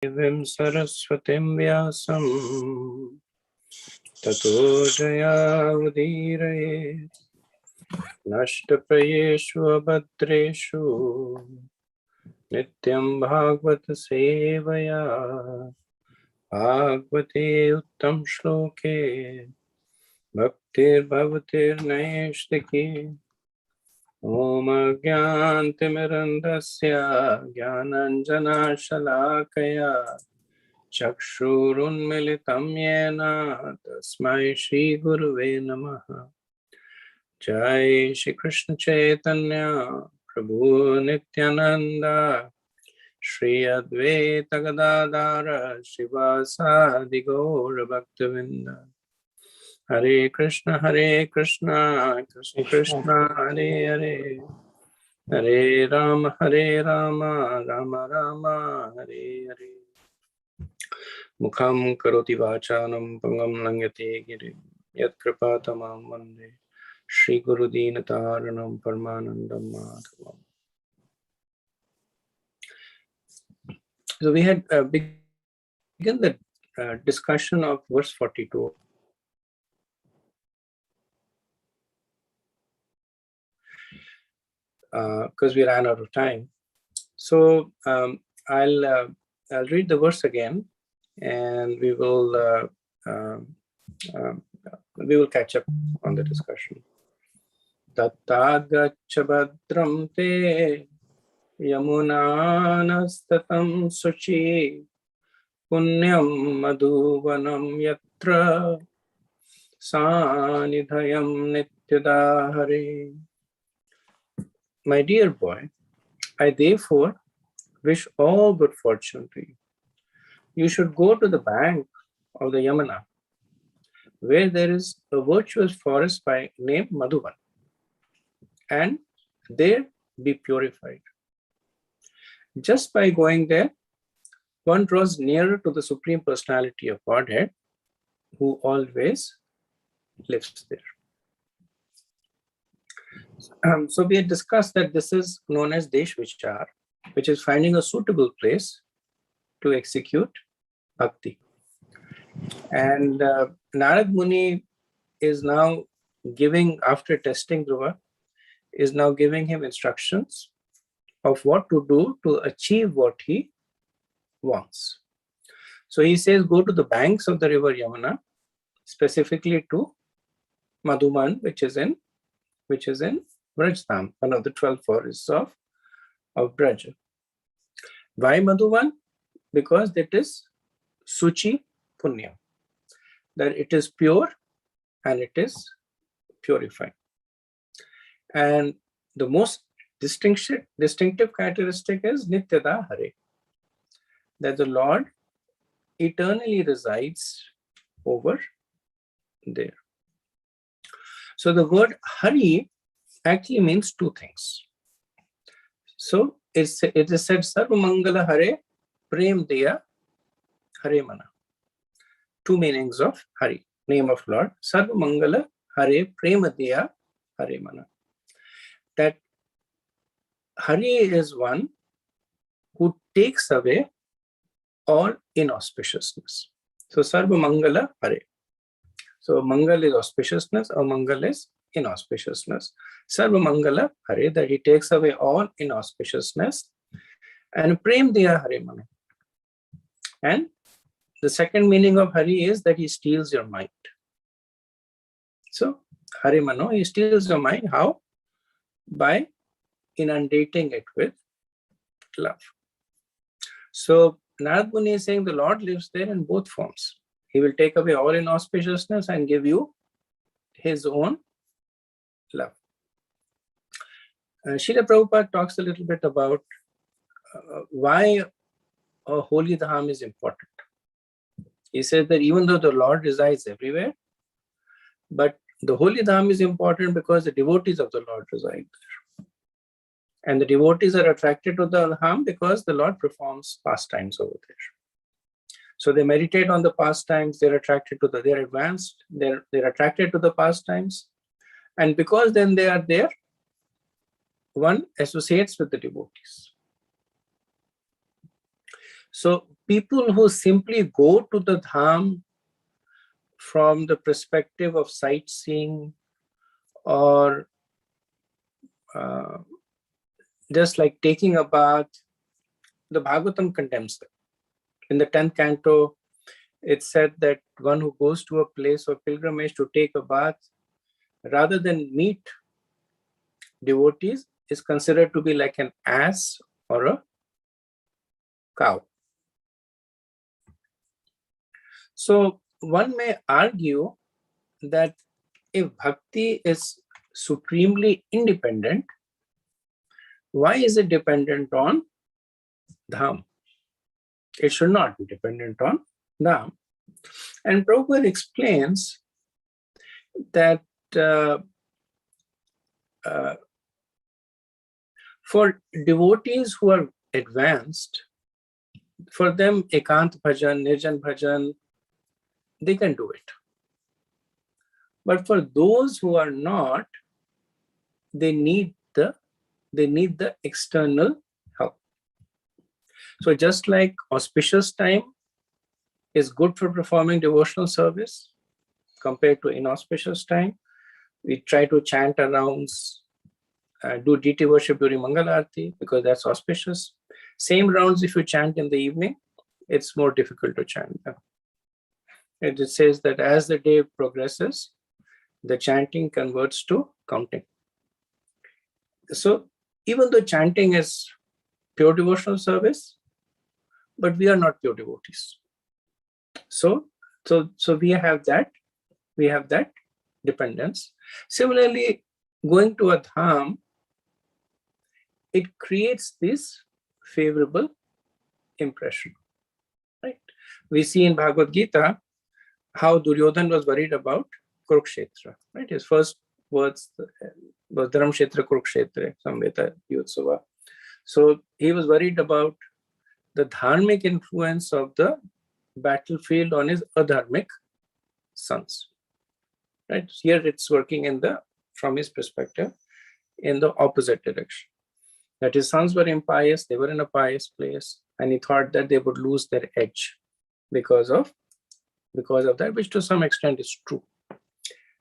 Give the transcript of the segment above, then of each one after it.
Devim Saraswatim Vyasam Tato Jayavadiraye Nashtaprayeshu Abhadreshu Nityam Bhagvat Sevaya Bhagavate Uttam Shloke Bhaktir Bhavatir Naishtaki Om Agyantimirandasya Gyananjana Shalakaya Chakshurunmilitam yena tasmai Shri Guruve namaha. Jai Shri Krishna Chaitanya Prabhu Nityananda Shri Advaita Gadadara Shivasadi Gaura Bhaktavinda. Hare Krishna Krishna Krishna Hare Hare Hare Rama Rama Rama Hare Hare. Mukham karoti vachanam pangam langyate giri yat kripatamam vande Shri Guru Dinataranam Paramanandam Madhavam. So we had begun the discussion of verse 42. Because we ran out of time. So I'll read the verse again, and we will catch up on the discussion. Tattagaccha bhadram te yamunanastatam suchi punyam madhuvanam yatra sanidhayam nityadahare. My dear boy, I therefore wish all good fortune to you. You should go to the bank of the Yamuna, where there is a virtuous forest named Madhuvan, and there be purified. Just by going there, one draws nearer to the Supreme Personality of Godhead, who always lives there. So we had discussed that this is known as Desh Vichar, which is finding a suitable place to execute Bhakti. And Narad Muni is now giving, after testing Dhruva, is now giving him instructions of what to do to achieve what he wants. So he says, go to the banks of the river Yamuna, specifically to Madhuman, which is in Vrajtam, one of the 12 forests of Braja. Why Madhuvan? Because it is Suchi Punya, that it is pure and it is purified. And the most distinctive characteristic is Nityada Hare, that the Lord eternally resides over there. So the word Hari actually means two things. So it is said Sarva Mangala Hare Prem Deya Hare Mana. Two meanings of Hari, name of Lord. Sarva Mangala Hare Prema Deya Hare Mana. That Hari is one who takes away all inauspiciousness. So Sarva Mangala Hare. So Mangal is auspiciousness, or Mangal is inauspiciousness. Sarva Mangala Hare, that he takes away all inauspiciousness. And Prem Deya Hare Mana. And the second meaning of Hari is that he steals your mind. So Hare Mano, he steals your mind. How? By inundating it with love. So Narad Muni is saying the Lord lives there in both forms. He will take away all inauspiciousness and give you his own love. Srila Prabhupada talks a little bit about why a holy dham is important. He says that even though the Lord resides everywhere, but the holy dham is important because the devotees of the Lord reside there. And the devotees are attracted to the dham because the Lord performs pastimes over there. So they meditate on the pastimes, they're attracted to they're advanced, they're attracted to the pastimes. And because then they are there, one associates with the devotees. So people who simply go to the dham from the perspective of sightseeing or just like taking a bath, the Bhagavatam condemns them. In the 10th canto, it said that one who goes to a place of pilgrimage to take a bath, rather than meet devotees, is considered to be like an ass or a cow. So one may argue that if bhakti is supremely independent, why is it dependent on dham? It should not be dependent on dham. And Prabhupada explains that for devotees who are advanced, for them ekant bhajan, nirjan bhajan, they can do it. But for those who are not, they need the external help. So just like auspicious time is good for performing devotional service compared to inauspicious time, we try to chant our rounds, do deity worship during Mangal Arati because that's auspicious. Same rounds if you chant in the evening, it's more difficult to chant them. And it says that as the day progresses, the chanting converts to counting. So even though chanting is pure devotional service, but we are not pure devotees. So we have that dependence. Similarly, going to a dham, it creates this favorable impression, right? We see in Bhagavad Gita how Duryodhan was worried about Kurukshetra, right? His first words was Dharamkshetra Kurukshetra Samveta Yutsava. So he was worried about the dharmic influence of the battlefield on his adharmic sons, right? Here it's working from his perspective in the opposite direction. That his sons were impious, they were in a pious place, and he thought that they would lose their edge because of that, which to some extent is true.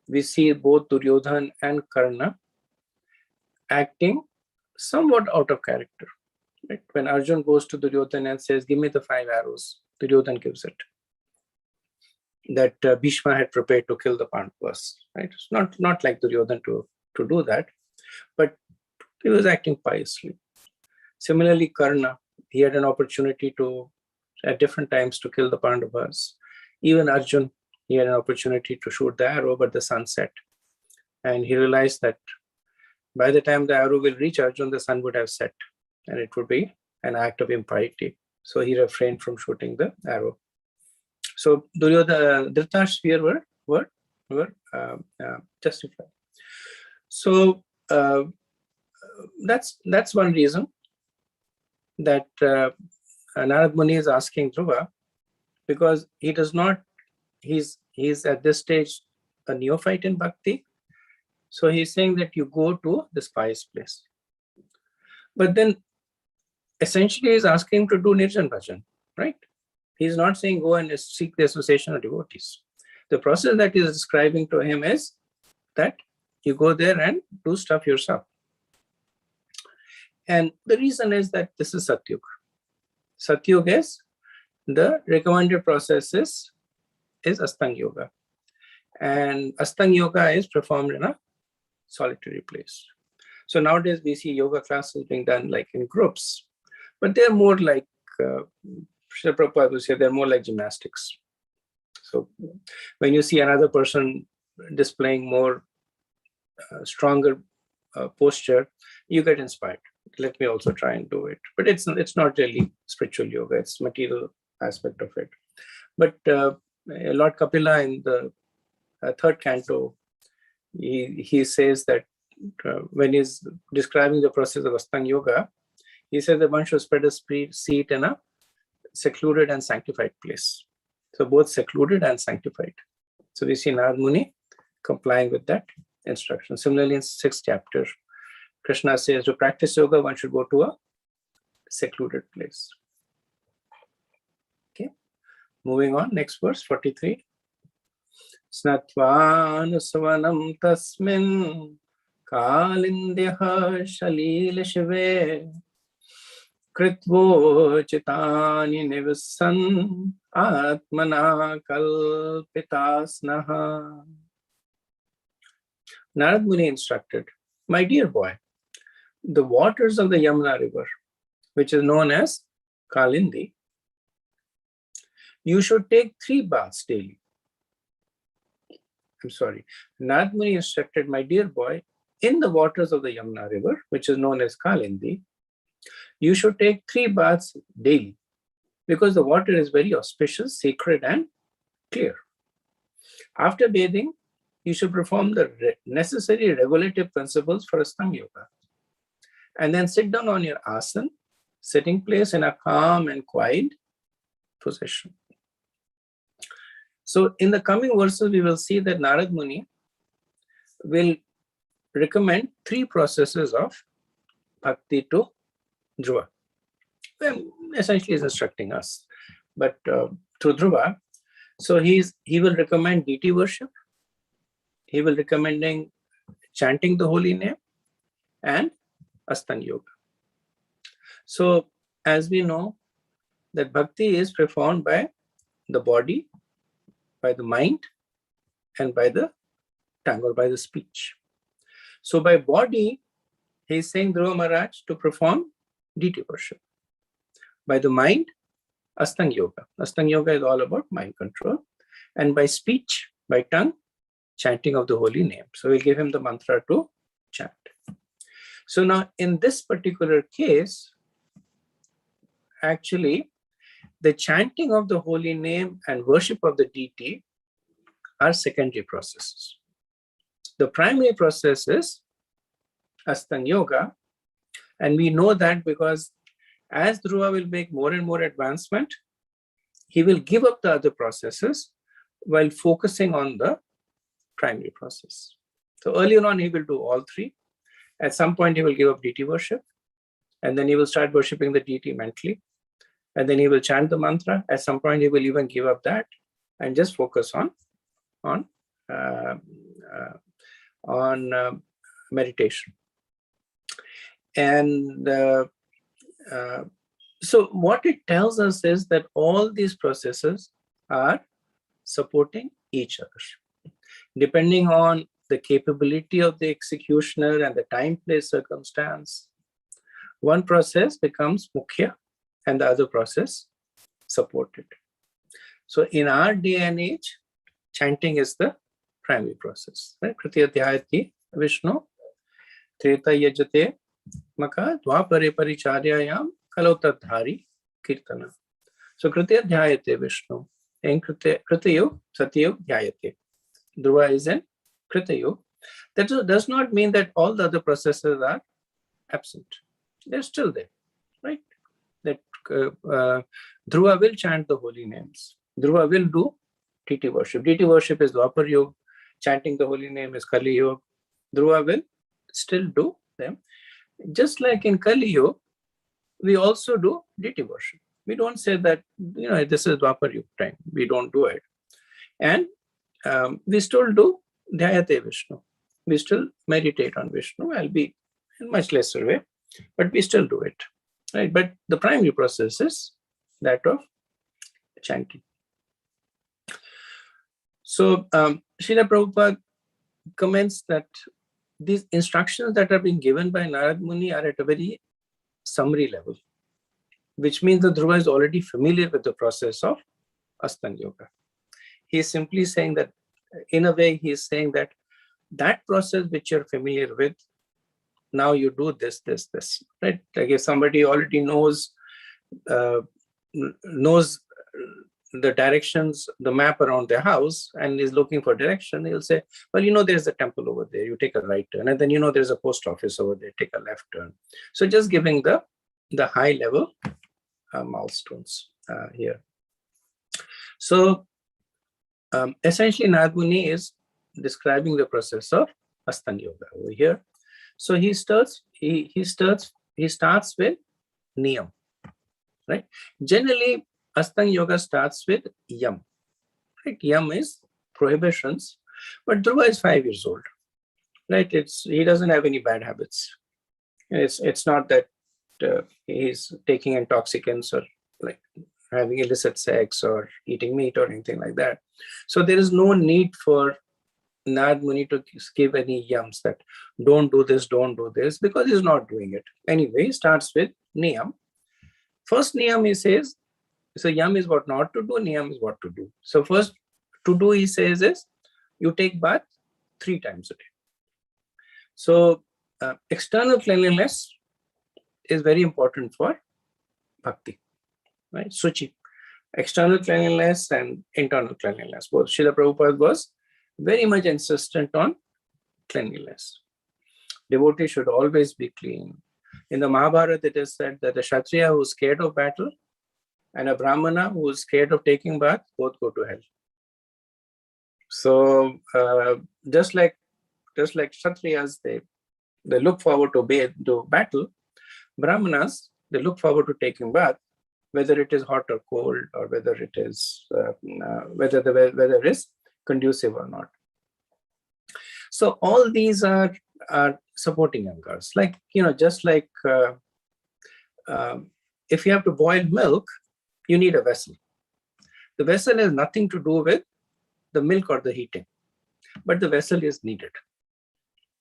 We see both Duryodhan and Karna acting somewhat out of character. Right? When Arjun goes to Duryodhan and says, "Give me the 5 arrows," Duryodhan gives it. That Bhishma had prepared to kill the Pandavas. Right? It's not like Duryodhan to do that, but he was acting piously. Similarly, Karna, he had an opportunity at different times to kill the Pandavas. Even Arjun, he had an opportunity to shoot the arrow, but the sun set. And he realized that by the time the arrow will reach Arjun, the sun would have set, and it would be an act of impiety. So he refrained from shooting the arrow. So Duryodhana, Dhritarashtra's fear were justified. So that's one reason that Narad Muni is asking Dhruva, because he's at this stage a neophyte in bhakti. So he's saying that you go to this pious place. But then essentially he's asking him to do Nirjan Bhajan, right? He's not saying go and seek the association of devotees. The process that he's describing to him is that you go there and do stuff yourself. And the reason is that this is Satyuk. Satyuk is the recommended process is Astang Yoga. And Astang Yoga is performed in a solitary place. So nowadays we see yoga classes being done like in groups, but they're more like, Srila Prabhupada would say, they're more like gymnastics. So when you see another person displaying more stronger posture, you get inspired. Let me also try and do it. But it's not really spiritual yoga, it's material aspect of it. But Lord Kapila in the 3rd canto, he says that when he's describing the process of Astang Yoga, he says that one should spread a seat in a secluded and sanctified place. So both secluded and sanctified. So we see Narad Muni complying with that instruction. Similarly, in 6th chapter, Krishna says to practice yoga, one should go to a secluded place. Moving on, next verse, 43. Snatvanusvanam tasmin kalindyaha shalila shive kritvo chitani nivasan atmana kalpitasnaha. Narad Muni instructed, my dear boy, the waters of the Yamuna river, which is known as Kalindi, you should take 3 baths daily. I'm sorry. Narad Muni instructed, my dear boy, in the waters of the Yamuna river, which is known as Kalindi, you should take 3 baths daily because the water is very auspicious, sacred, and clear. After bathing, you should perform the necessary regulative principles for Astanga Yoga. And then sit down on your asana, sitting place in a calm and quiet position. So in the coming verses, we will see that Narad Muni will recommend 3 processes of bhakti to Dhruva. Well, essentially, he's instructing us, but through Dhruva. So he will recommend deity worship. He will recommending chanting the holy name and Astanga Yoga. So as we know that bhakti is performed by the body, by the mind, and by the tongue or by the speech. So by body, he is saying Dhruva Maharaj to perform deity worship. By the mind, Astanga Yoga. Astanga Yoga is all about mind control. And by speech, by tongue, chanting of the holy name. So we'll give him the mantra to chant. So now in this particular case, actually, the chanting of the holy name and worship of the deity are secondary processes. The primary process is Astanga Yoga, and we know that because as Dhruva will make more and more advancement, he will give up the other processes while focusing on the primary process. So earlier on, he will do all 3. At some point, he will give up deity worship, and then he will start worshipping the deity mentally. And then he will chant the mantra. At some point, he will even give up that and just focus on meditation. And so what it tells us is that all these processes are supporting each other. Depending on the capability of the executioner and the time, place, circumstance, one process becomes mukhya and the other process supported. So in our day and age, chanting is the primary process. Right? Kriti Adhyayati Vishnu Treta Yajate Maka Dvapare Paricharyayam Kalotadhari Kirtana. So Kriti Adhyayate Vishnu in Kritayu Satyuk Dhyayate. Dhruva is in Kritayu. That does not mean that all the other processes are absent. They're still there, right? That Dhruva will chant the holy names. Dhruva will do deity worship. Deity worship is Dwapar Yuga. Chanting the holy name is Kali Yuga. Dhruva will still do them. Just like in Kali Yuga, we also do deity worship. We don't say that, this is Dwapar Yuga time. We don't do it. And we still do Dhyayate Vishnu. We still meditate on Vishnu. I'll be in much lesser way, but we still do it. Right? But the primary process is that of chanting. So Srila Prabhupada comments that these instructions that are being given by Narad Muni are at a very summary level, which means that Dhruva is already familiar with the process of Astanga Yoga. He is simply saying that, in a way, he is saying that process which you're familiar with, now you do this, right? Like if somebody already knows the directions, the map around their house and is looking for direction, he'll say, well, there's a temple over there, you take a right turn, and then there's a post office over there, take a left turn. So just giving the high level milestones here. So essentially Narad Muni is describing the process of Astanga Yoga over here. So he starts with niyam, right? Generally, Astanga Yoga starts with Yam. Right? Yam is prohibitions, but Dhruva is 5 years old. Right? He doesn't have any bad habits. It's not that he's taking intoxicants or like having illicit sex or eating meat or anything like that. So there is no need for Narad Muni to give any yams that don't do this, because he's not doing it. Anyway, he starts with niyam. First niyam he says, so yam is what not to do, niyam is what to do. So first to do he says is, you take bath 3 times a day. So external cleanliness is very important for bhakti, right? Suchi, external cleanliness and internal cleanliness. Both Srila Prabhupada was very much insistent on cleanliness. Devotee should always be clean. In the Mahabharata, it is said that a Kshatriya who is scared of battle and a Brahmana who is scared of taking bath, both go to hell. So just like Kshatriyas, they look forward to battle. Brahmanas, they look forward to taking bath, whether it is hot or cold, or whether it is whether the weather is conducive or not. So all these are supporting anchors. Like, just like if you have to boil milk, you need a vessel. The vessel has nothing to do with the milk or the heating, but the vessel is needed,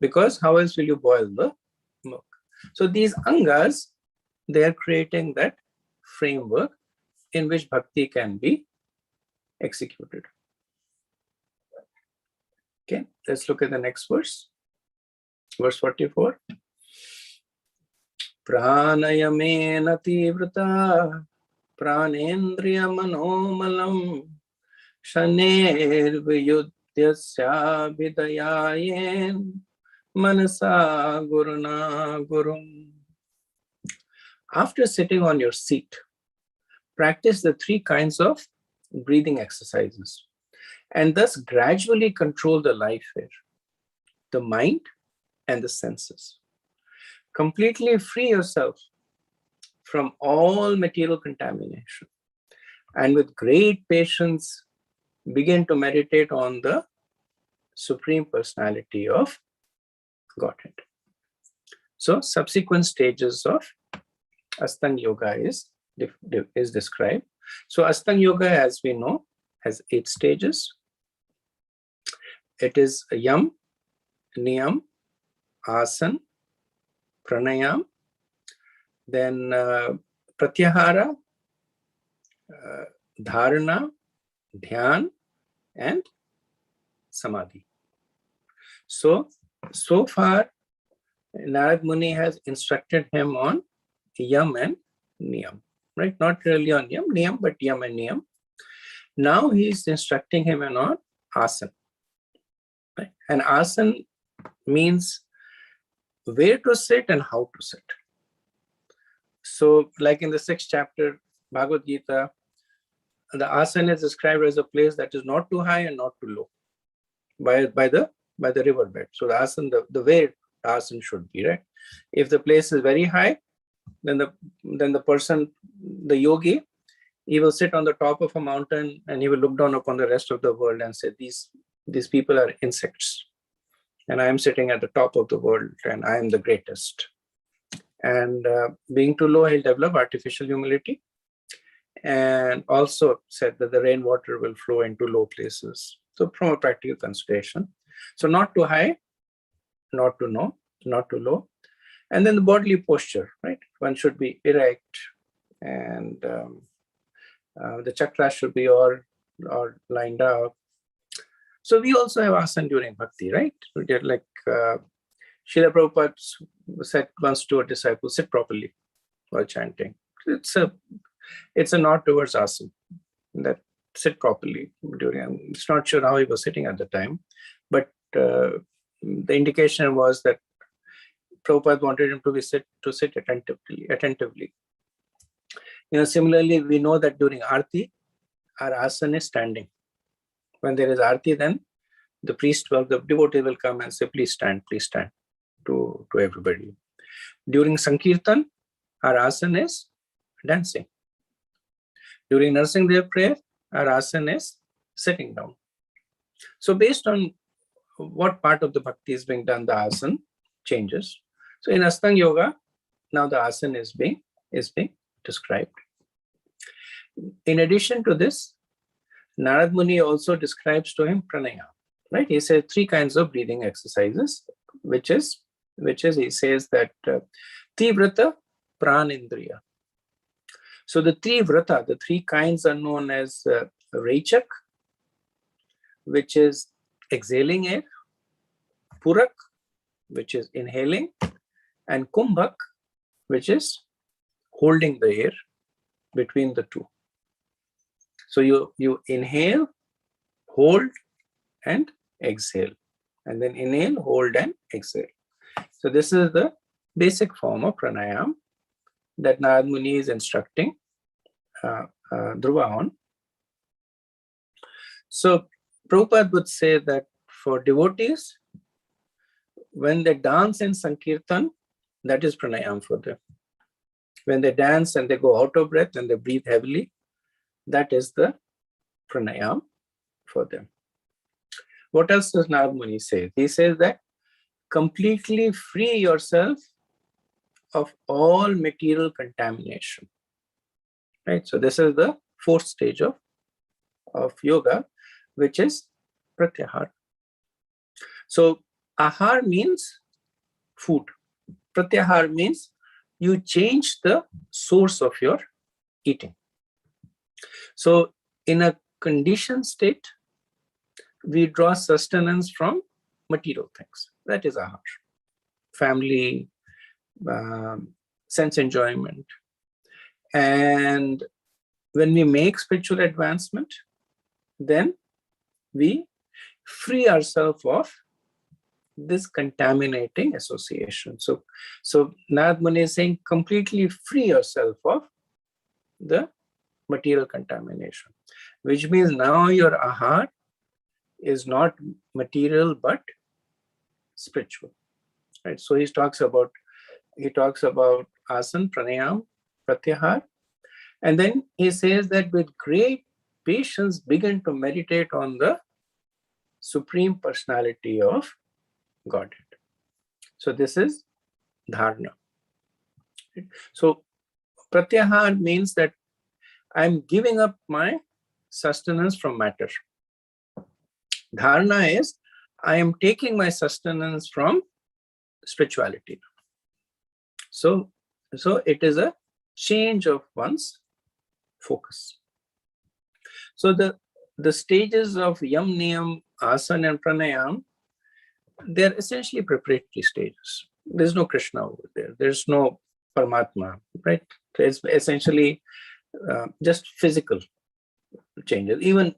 because how else will you boil the milk? So these angas, they are creating that framework in which bhakti can be executed. Okay, let's look at the next verse. Verse 44. Pranayamena tivrata pranendriya manomalam shaner viyudhyasya vidayayen manasa guruna gurum. After sitting on your seat, practice the 3 kinds of breathing exercises and thus gradually control the life here, the mind and the senses. Completely free yourself from all material contamination, and with great patience begin to meditate on the Supreme Personality of Godhead. So subsequent stages of Astanga Yoga is described. So Astanga Yoga, as we know, has 8 stages. It is Yam, Niyam, Asan, Pranayam, then Pratyahara, Dharana, Dhyan, and Samadhi. So far, Narad Muni has instructed him on Yam and Niyam, right? Not really on Niyam, but Yam and Niyam. Now he is instructing him on Asan. Right? And Asan means where to sit and how to sit. So like in the 6th chapter, Bhagavad Gita, the Asan is described as a place that is not too high and not too low by the riverbed. So the Asan, the way the Asan should be, right? If the place is very high, then the person, the yogi, he will sit on the top of a mountain and he will look down upon the rest of the world and say, these people are insects, and I am sitting at the top of the world and I am the greatest. And being too low, he'll develop artificial humility, and also said that the rainwater will flow into low places. So from a practical consideration, so not too high, not too low. And then the bodily posture, right? One should be erect, and the chakras should be all lined up. So we also have asana during bhakti, right? Like Srila Prabhupada said once to a disciple, sit properly while chanting. It's a nod towards asana, that sit properly during. It's not sure how he was sitting at the time, but the indication was that Prabhupada wanted him to sit attentively. Similarly, we know that during Aarti, our asana is standing. When there is Aarti, then the priest the devotee will come and say, please stand to everybody. During Sankirtan, our asana is dancing. During Narsingadev prayer, our asana is sitting down. So based on what part of the bhakti is being done, the asana changes. So in Astanga Yoga, now the asana is being described. In addition to this, Narad Muni also describes to him pranayama. Right? He says 3 kinds of breathing exercises, which is he says that Tivrata Pranindriya. So the 3 vrata, the 3 kinds are known as Rechak, which is exhaling air, Purak, which is inhaling, and Kumbhak, which is holding the air between the 2. So you inhale, hold, and exhale, and then inhale, hold, and exhale. So this is the basic form of pranayama that Narad Muni is instructing Dhruva on. So Prabhupada would say that for devotees, when they dance in Sankirtan, that is pranayama for them. When they dance and they go out of breath and they breathe heavily, that is the pranayama for them. What else does Narad Muni say? He says that completely free yourself of all material contamination. Right? So this is the 4th stage of yoga, which is pratyahar. So ahar means food. Pratyahar means you change the source of your eating. So in a conditioned state, we draw sustenance from material things. That is ahar. Family, sense enjoyment. And when we make spiritual advancement, then we free ourselves of this contaminating association. So Narad Muni is saying completely free yourself of the material contamination, which means now your ahar is not material but spiritual. Right? So he talks about asana, pranayama, pratyahar, and then he says that with great patience begin to meditate on the Supreme Personality of Godhead. So this is dharana. So pratyahar means that I'm giving up my sustenance from matter. Dharana is I am taking my sustenance from spirituality. So it is a change of one's focus. So the stages of yam, niyam, asana, and pranayam, they're essentially preparatory stages. There's no Krishna over there. There's no Paramatma, right? It's essentially just physical changes. Even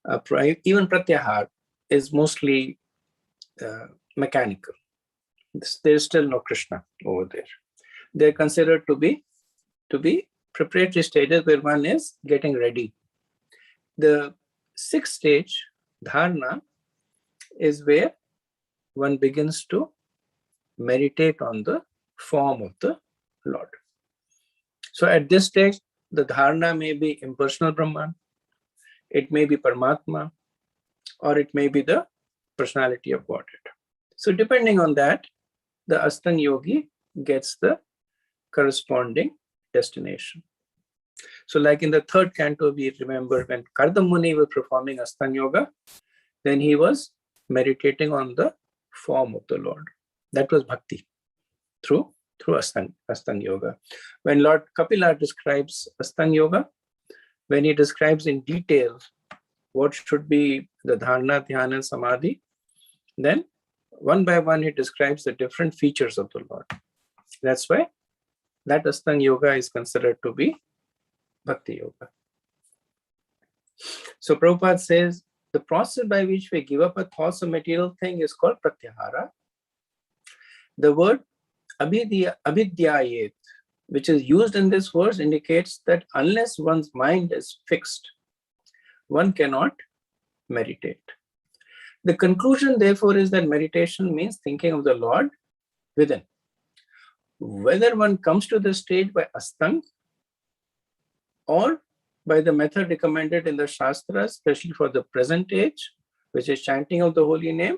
pratyahar is mostly mechanical. There's still no Krishna over there. They're considered to be preparatory stages where one is getting ready. The 6th stage, dharana, is where one begins to meditate on the form of the Lord. So at this stage, the dharana may be impersonal Brahman, it may be Paramatma, or it may be the personality of Godhead. So depending on that, the Astanga yogi gets the corresponding destination. So like in the 3rd canto, we remember when Kardama Muni was performing Astanga yoga, then he was meditating on the form of the Lord. That was bhakti through Astanga yoga. When Lord Kapila describes Astanga yoga, when he describes in detail what should be the dharana, dhyana, and samadhi, then one by one he describes the different features of the Lord. That's why that Astanga yoga is considered to be bhakti yoga. So Prabhupada says the process by which we give up a thoughts of material thing is called pratyahara. The word avidyayet, which is used in this verse, indicates that unless one's mind is fixed, one cannot meditate. The conclusion, therefore, is that meditation means thinking of the Lord within. Whether one comes to this stage by astanga or by the method recommended in the Shastras, especially for the present age, which is chanting of the holy name,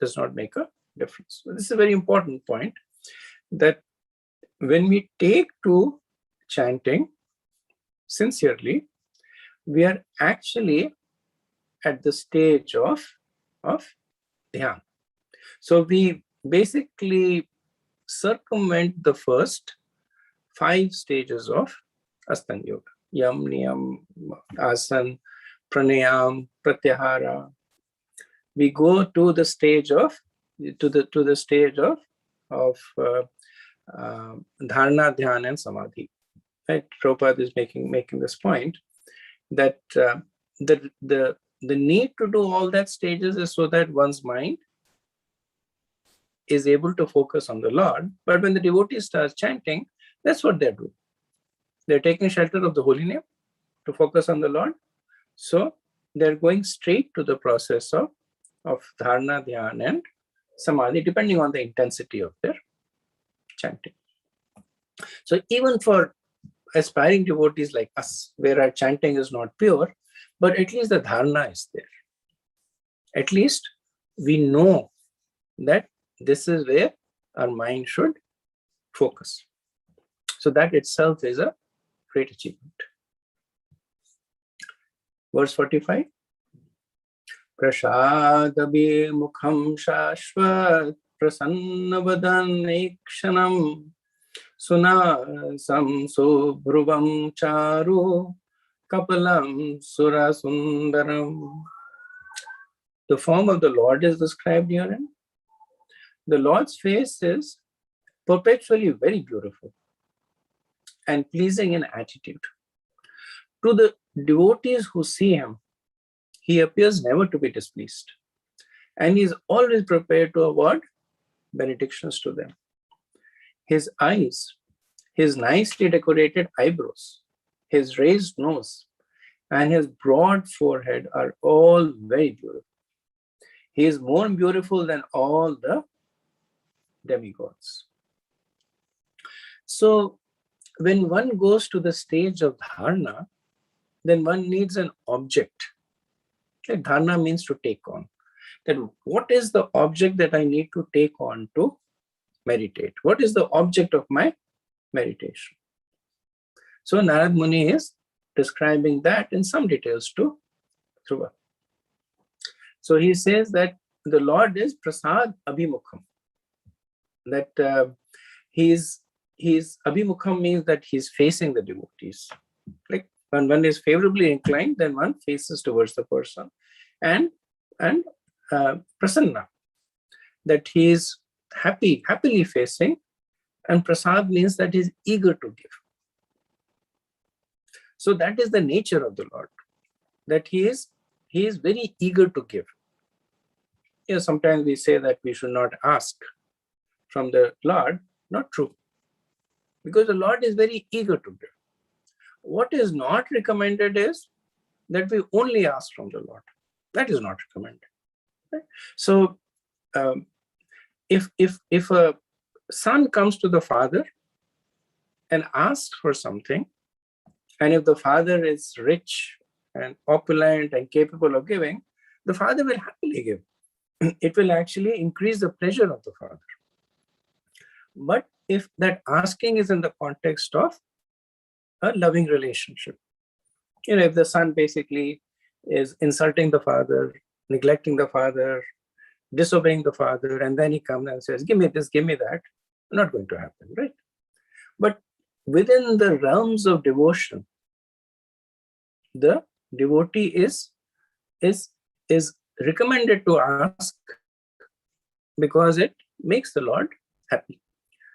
does not make a difference. So this is a very important point, that when we take to chanting sincerely, we are actually at the stage of dhyan. So we basically circumvent the first 5 stages of Astanga Yoga: Yam, Niyam, Asan, Pranayam, Pratyahara. We go to the stage of Dharana, Dhyan, and Samadhi. Right? Prabhupada is making this point that the need to do all that stages is so that one's mind is able to focus on the Lord. But when the devotee starts chanting, that's what they're doing. They're taking shelter of the holy name to focus on the Lord. So they're going straight to the process of Dharana, Dhyan, and Samadhi, depending on the intensity of their chanting. So even for aspiring devotees like us, where our chanting is not pure, but at least the dharana is there. At least we know that this is where our mind should focus. So that itself is a great achievement. Verse 45. Prasadabi mukham shashvat prasanna vadan Sunasam subhruvam charu kapalam sura sundaram. The form of the Lord is described herein. The Lord's face is perpetually very beautiful and pleasing in attitude. To the devotees who see him, he appears never to be displeased, and he is always prepared to award benedictions to them. His eyes, his nicely decorated eyebrows, his raised nose, and his broad forehead are all very beautiful. He is more beautiful than all the demigods. So when one goes to the stage of dharana, then one needs an object. Like dharana means to take on. Then what is the object that I need to take on to meditate? What is the object of my meditation? So Narad Muni is describing that in some details to Dhruva. So he says that the Lord is prasad abhimukham. That he's abhimukham means that he's facing the devotees. Like when one is favorably inclined, then one faces towards the person, and prasanna, that he is happily facing, and prasad means that he is eager to give. So that is the nature of the Lord, that he is very eager to give. Sometimes we say that we should not ask from the Lord. Not true, because the Lord is very eager to give. What is not recommended is that we only ask from the Lord. That is not recommended. Right? So if a son comes to the father and asks for something, and if the father is rich and opulent and capable of giving, the father will happily give. It will actually increase the pleasure of the father. But if that asking is in the context of a loving relationship, if the son basically is insulting the father, neglecting the father, disobeying the father, and then he comes and says, give me this, give me that, not going to happen, right? But within the realms of devotion, the devotee is recommended to ask because it makes the Lord happy.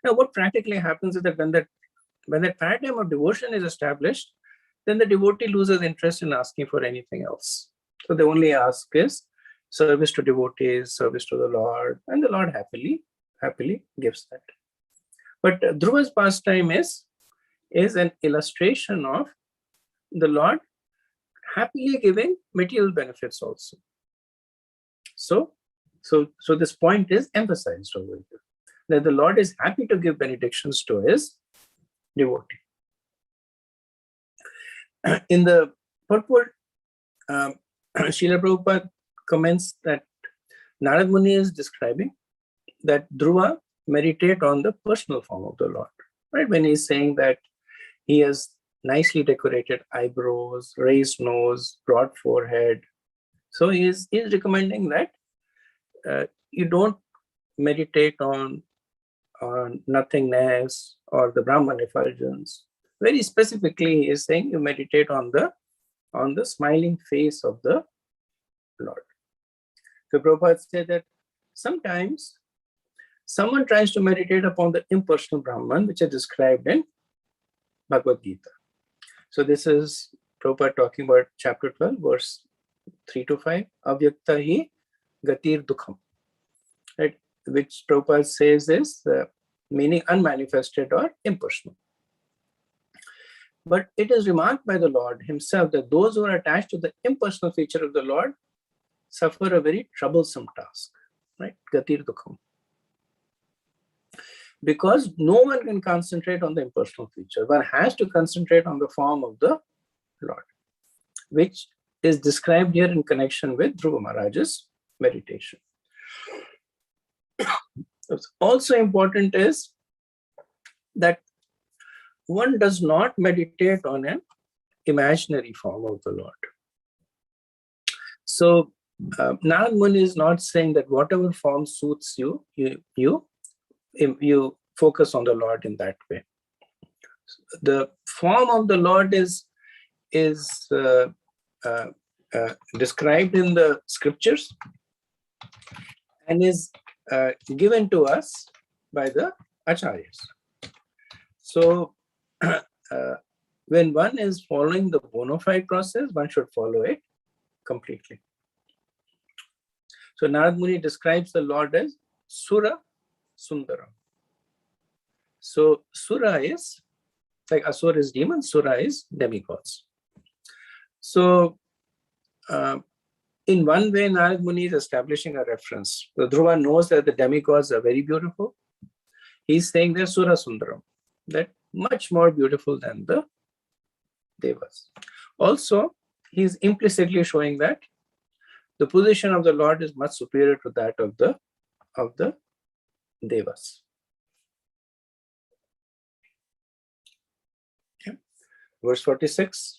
Now, what practically happens is that when that paradigm of devotion is established, then the devotee loses interest in asking for anything else. So the only ask is service to devotees, service to the Lord, and the Lord happily gives that. But Dhruva's pastime is an illustration of the Lord happily giving material benefits also. So this point is emphasized over here, that the Lord is happy to give benedictions to his devotee. In the purport, Srila Prabhupada comments that Narad Muni is describing that Dhruva meditate on the personal form of the Lord. Right? When he's saying that he has nicely decorated eyebrows, raised nose, broad forehead. So he is recommending that you don't meditate on nothingness or the Brahman effulgence. Very specifically, he is saying you meditate on the smiling face of the Lord. So Prabhupada said that sometimes someone tries to meditate upon the impersonal Brahman, which is described in Bhagavad Gita. So this is Prabhupada talking about chapter 12, verse 3 to 5. Avyakta hi gatir dukham. Right? Which Prabhupada says is meaning unmanifested or impersonal. But it is remarked by the Lord himself that those who are attached to the impersonal feature of the Lord suffer a very troublesome task. Right? Gatir dukham. Because no one can concentrate on the impersonal feature. One has to concentrate on the form of the Lord, which is described here in connection with Dhruva Maharaj's meditation. What's also important is that one does not meditate on an imaginary form of the Lord. So Narad Muni is not saying that whatever form suits you, you focus on the Lord in that way. The form of the Lord is described in the scriptures and is given to us by the acharyas. So when one is following the bona fide process, one should follow it completely. So Narad Muni describes the Lord as Sura Sundaram. So Sura is, like Asura is demon, Sura is demigods. So in one way, Narad Muni is establishing a reference. The Dhruva knows that the demigods are very beautiful. He's saying they're Sura Sundaram, that much more beautiful than the Devas. Also, he's implicitly showing that the position of the Lord is much superior to that of the Devas. Okay. Verse 46.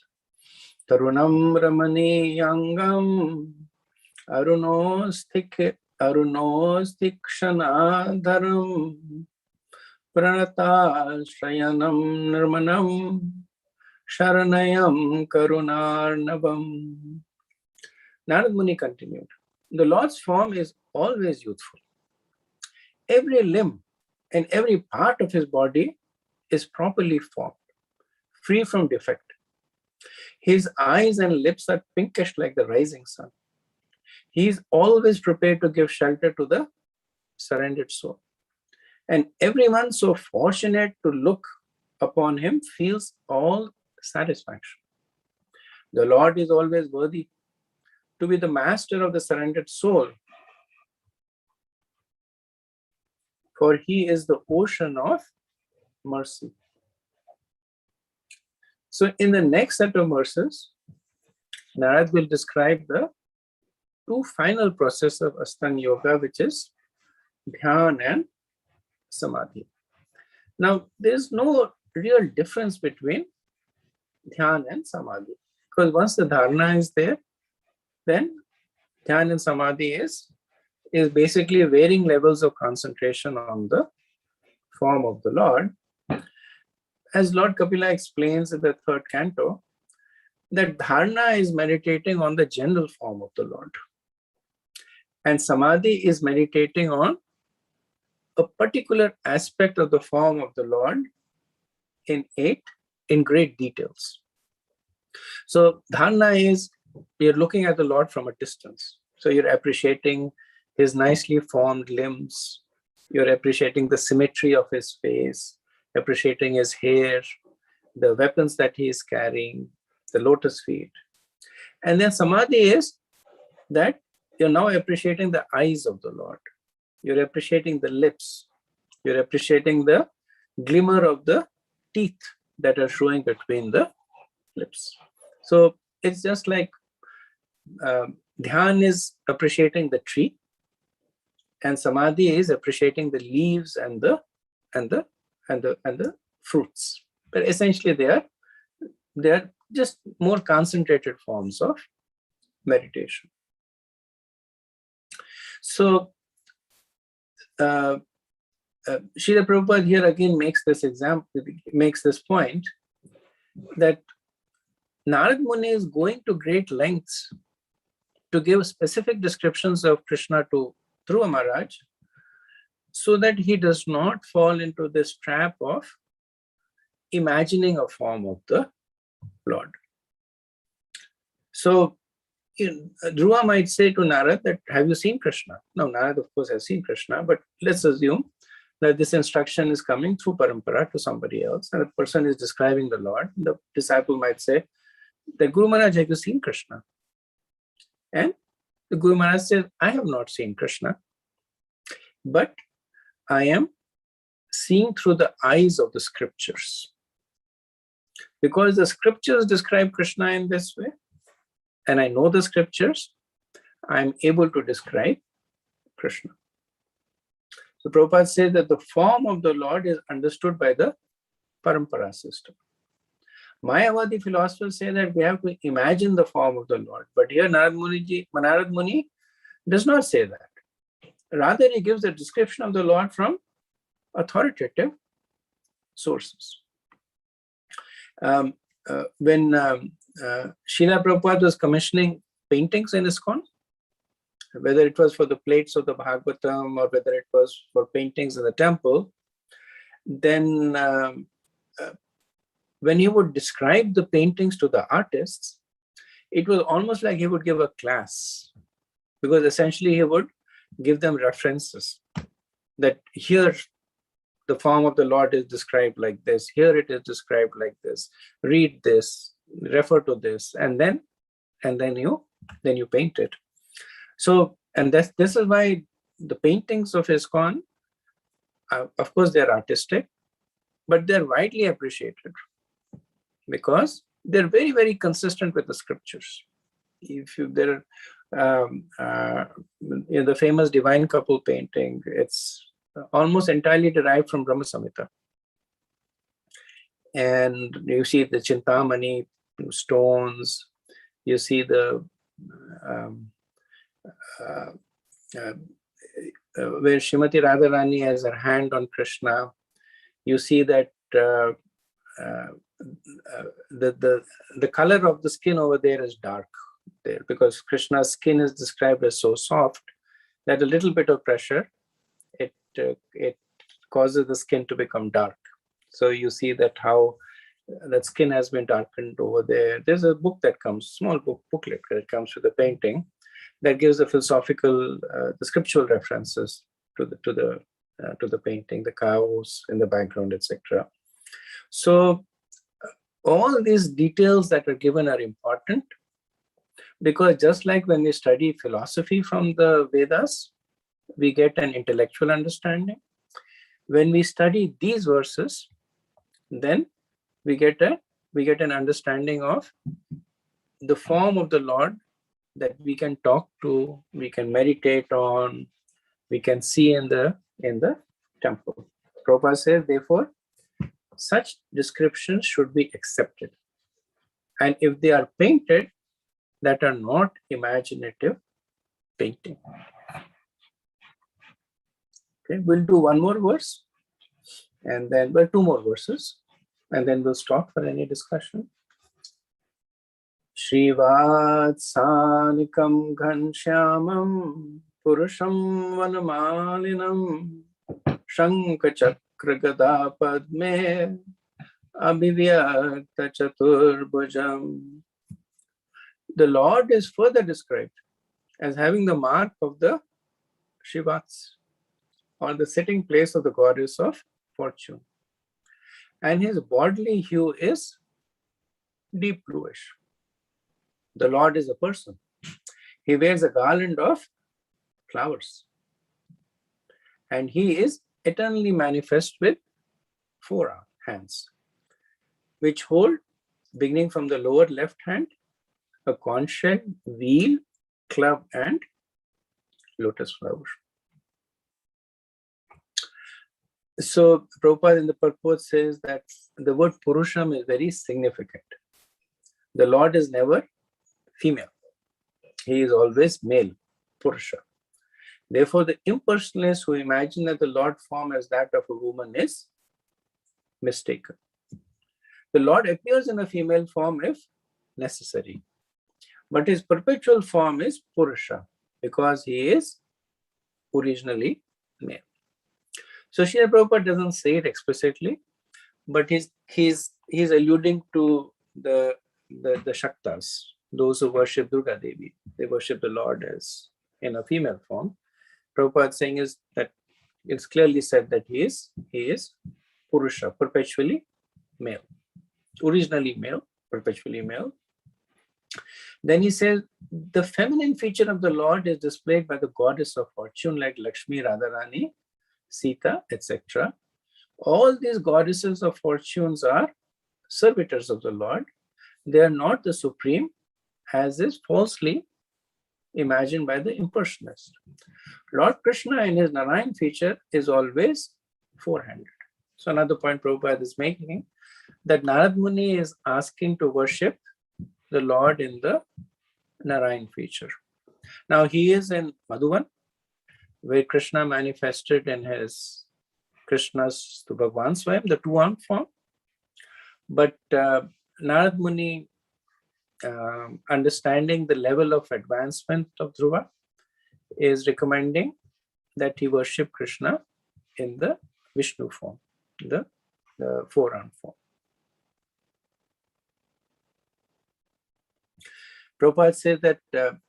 Tarunam Ramani Yangam Arunostikshana Dharam Pranata Shrayanam Nirmanam Sharanayam Karunarnabam. Narad Muni continued, the Lord's form is always youthful. Every limb and every part of his body is properly formed, free from defect. His eyes and lips are pinkish like the rising sun. He is always prepared to give shelter to the surrendered soul. And everyone so fortunate to look upon him feels all satisfaction. The Lord is always worthy to be the master of the surrendered soul, for he is the ocean of mercy. So in the next set of verses, Narad will describe the two final processes of Ashtanga Yoga, which is Dhyan and Samadhi. Now, there is no real difference between Dhyan and Samadhi, because once the Dharana is there, then Dhyan and Samadhi is basically varying levels of concentration on the form of the Lord. As Lord Kapila explains in the third canto, that Dharana is meditating on the general form of the Lord. And Samadhi is meditating on a particular aspect of the form of the Lord in great details. So Dharana is, you're looking at the Lord from a distance. So you're appreciating his nicely formed limbs. You're appreciating the symmetry of his face, appreciating his hair, the weapons that he is carrying, the lotus feet. And then Samadhi is that you're now appreciating the eyes of the Lord. You're appreciating the lips. You're appreciating the glimmer of the teeth that are showing between the lips. So it's just like dhyan is appreciating the tree, and samadhi is appreciating the leaves and the fruits. But essentially, they are just more concentrated forms of meditation. So Srila Prabhupada here again makes this point that Narad Muni is going to great lengths to give specific descriptions of Krishna to Dhruva Maharaj, so that he does not fall into this trap of imagining a form of the Lord. So Dhruva might say to Narad that, have you seen Krishna? Now, Narad, of course, has seen Krishna, but let's assume that this instruction is coming through parampara to somebody else, and the person is describing the Lord. The disciple might say that, Guru Maharaj, have you seen Krishna? And the Guru Maharaj says, I have not seen Krishna, but I am seeing through the eyes of the scriptures. Because the scriptures describe Krishna in this way, and I know the scriptures, I am able to describe Krishna. So Prabhupada says that the form of the Lord is understood by the parampara system. Mayavadi philosophers say that we have to imagine the form of the Lord. But here Narad Muni does not say that. Rather, he gives a description of the Lord from authoritative sources. When Srila Prabhupada was commissioning paintings in ISKCON, whether it was for the plates of the Bhagavatam or whether it was for paintings in the temple, then when he would describe the paintings to the artists, it was almost like he would give a class, because essentially he would give them references that here the form of the Lord is described like this, here it is described like this, read this, refer to this, and then you paint it. So, and this is why the paintings of ISKCON, of course, they're artistic, but they're widely appreciated because they're very, very consistent with the scriptures. If you there, in the famous Divine Couple painting, it's almost entirely derived from Brahma Samhita. And you see the Chintamani stones, you see the where Srimati Radharani has her hand on Krishna, you see that the color of the skin over there is dark there, because Krishna's skin is described as so soft that a little bit of pressure, it causes the skin to become dark. So you see that how that skin has been darkened over there. There's a book that comes, small booklet that comes with the painting, that gives the philosophical, the scriptural references to the painting, the cows in the background, etc. So all these details that are given are important, because just like when we study philosophy from the Vedas, we get an intellectual understanding. When we study these verses, then we get an understanding of the form of the Lord that we can talk to, we can meditate on, we can see in the temple. Prabhupada says, therefore, such descriptions should be accepted. And if they are painted, that are not imaginative painting. Okay, we'll do one more verse, and then, well, two more verses, and then we'll stop for any discussion. Srivatsanikam ghanshyamam purusham vanamalinam shankachakra gada padme abhivyakta chaturbhujam. The Lord is further described as having the mark of the Shivats, or the sitting place of the goddess of fortune. And his bodily hue is deep bluish. The Lord is a person. He wears a garland of flowers. And he is eternally manifest with 4 hands, which hold beginning from the lower left hand, a conch shell, wheel, club, and lotus flower. So Prabhupada in the purport says that the word Purusham is very significant. The Lord is never female. He is always male, Purusha. Therefore, the impersonalists who imagine that the Lord form as that of a woman is mistaken. The Lord appears in a female form if necessary, but his perpetual form is Purusha because he is originally male. So Srila Prabhupada doesn't say it explicitly, but he's alluding to the Shaktas, those who worship Durga Devi. They worship the Lord as in a female form. Prabhupada saying is that it's clearly said that he is Purusha, perpetually male, originally male, perpetually male. Then he says the feminine feature of the Lord is displayed by the goddess of fortune like Lakshmi, Radharani, Sita, etc. All these goddesses of fortunes are servitors of the Lord. They are not the supreme, as is falsely imagined by the impersonalist. Lord Krishna in his Narayan feature is always four-handed. So another point Prabhupada is making, that Narad Muni is asking to worship the Lord in the Narayan feature. Now he is in Madhuvan, where Krishna manifested in his Krishna's to Bhagwan Swayam, the two-armed form. But Narad Muni, understanding the level of advancement of Dhruva, is recommending that he worship Krishna in the Vishnu form, the four-armed form. Prabhupada says that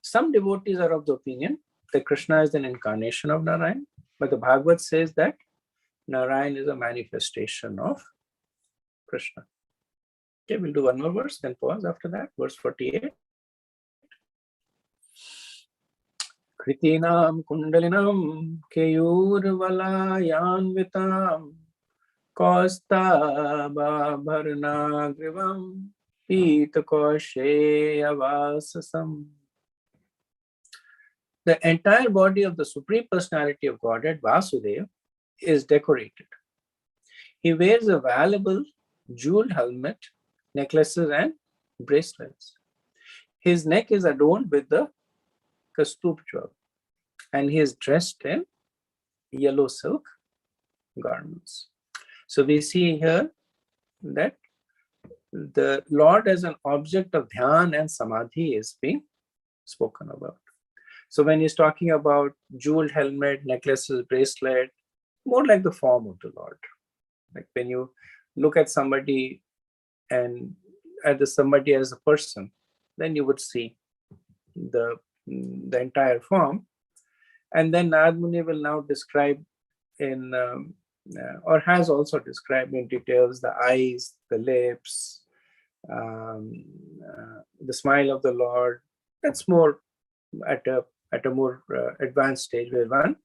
some devotees are of the opinion that Krishna is an incarnation of Narayan, but the Bhagavad says that Narayan is a manifestation of Krishna. Okay, we'll do one more verse, then pause after that. Verse 48. Kritinam kundalinam keyurvalayanvitam kostabhabharana grivam pitakausheavasasam. The entire body of the Supreme Personality of Godhead, Vasudeva, is decorated. He wears a valuable jeweled helmet, necklaces, and bracelets. His neck is adorned with the Kaustubh jewel, and he is dressed in yellow silk garments. So we see here that the Lord as an object of dhyan and samadhi is being spoken about. So when he's talking about jeweled helmet, necklaces, bracelet, more like the form of the Lord. Like when you look at somebody and at somebody as a person, then you would see the entire form. And then Narad Muni will now describe in, or has also described in details, the eyes, the lips, the smile of the Lord. That's more at a more advanced stage where one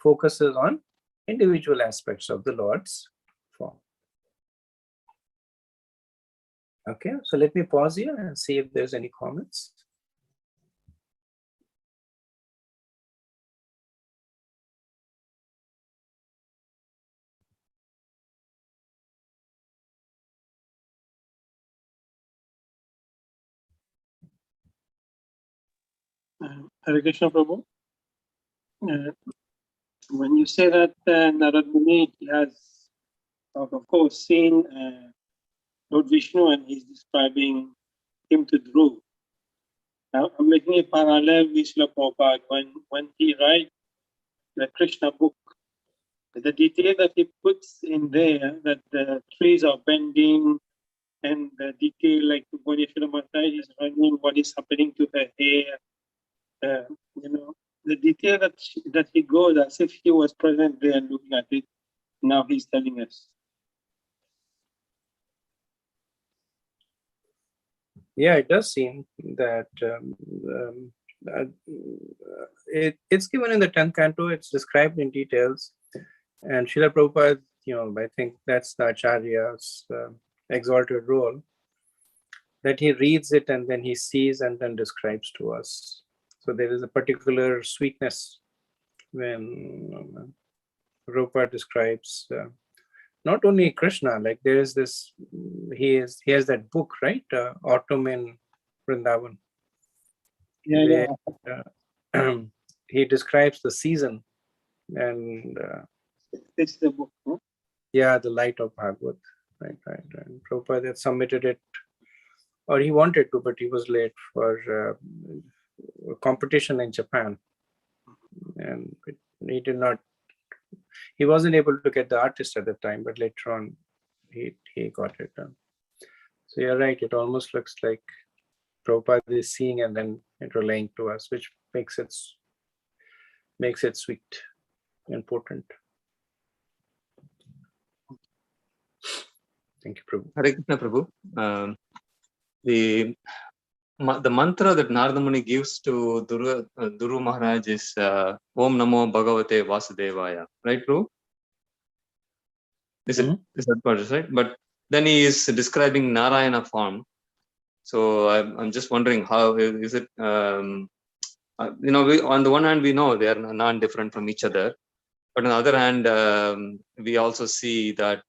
focuses on individual aspects of the Lord's form. Okay, so let me pause here and see if there's any comments. Hare Krishna Prabhu. When you say that Narad Muni has, of course, seen Lord Vishnu and he's describing him to Dhruv. Now, I'm making a parallel with Srila Prabhupada when he writes the Krishna book. The detail that he puts in there, that the trees are bending, and the detail like when Yashoda Mata is running, what is happening to her hair, the detail that he goes as if he was present there and looking at it. Now he's telling us. Yeah, it does seem that it's given in the 10th canto. It's described in details, and Srila Prabhupada, I think that's the Acharya's exalted role. that he reads it and then he sees and then describes to us. So there is a particular sweetness when Rupa describes not only Krishna, like there is this, he has that book, right? Autumn in Vrindavan. Yeah. Where, he describes the season and It's the book. Huh? yeah, the light of Bhagavad. Right. And Prabhupada had submitted it, or he wanted to, but he was late for a competition in Japan. And he did not, he wasn't able to get the artist at the time, but later on he got it done. So you're right, it almost looks like Prabhupada is seeing and then it relaying to us, which makes it sweet and potent. Thank you, Prabhu. Hare Krishna, Prabhu. The mantra that Narada Muni gives to Duru Maharaj is Om Namo Bhagavate Vasudevaya. Right, Prabhu? Is that part, right? But then he is describing Narayana form. So I'm just wondering, how is it? On the one hand, we know they are non-different from each other. But on the other hand, we also see that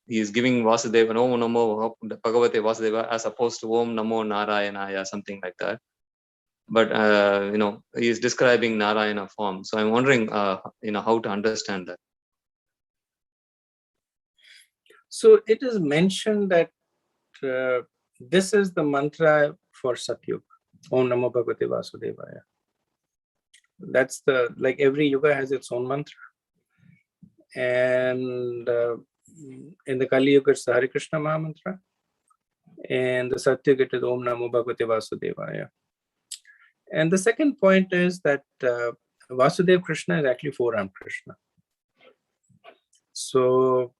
he is giving Vasudeva, Om Namo Bhagavate Vasudeva, as opposed to Om Namo Narayanaya, something like that. But he is describing Narayana form. So I'm wondering, how to understand that. So it is mentioned that this is the mantra for Satyuk, Om Namo Bhagavate Vasudevaya. That's like every yuga has its own mantra. And in the Kali Yuga, it's the Hare Krishna Maha Mantra. And the Satyuk, it is Om Namo Bhagavate Vasudevaya. And the second point is that Vasudev Krishna is actually four-armed Krishna. So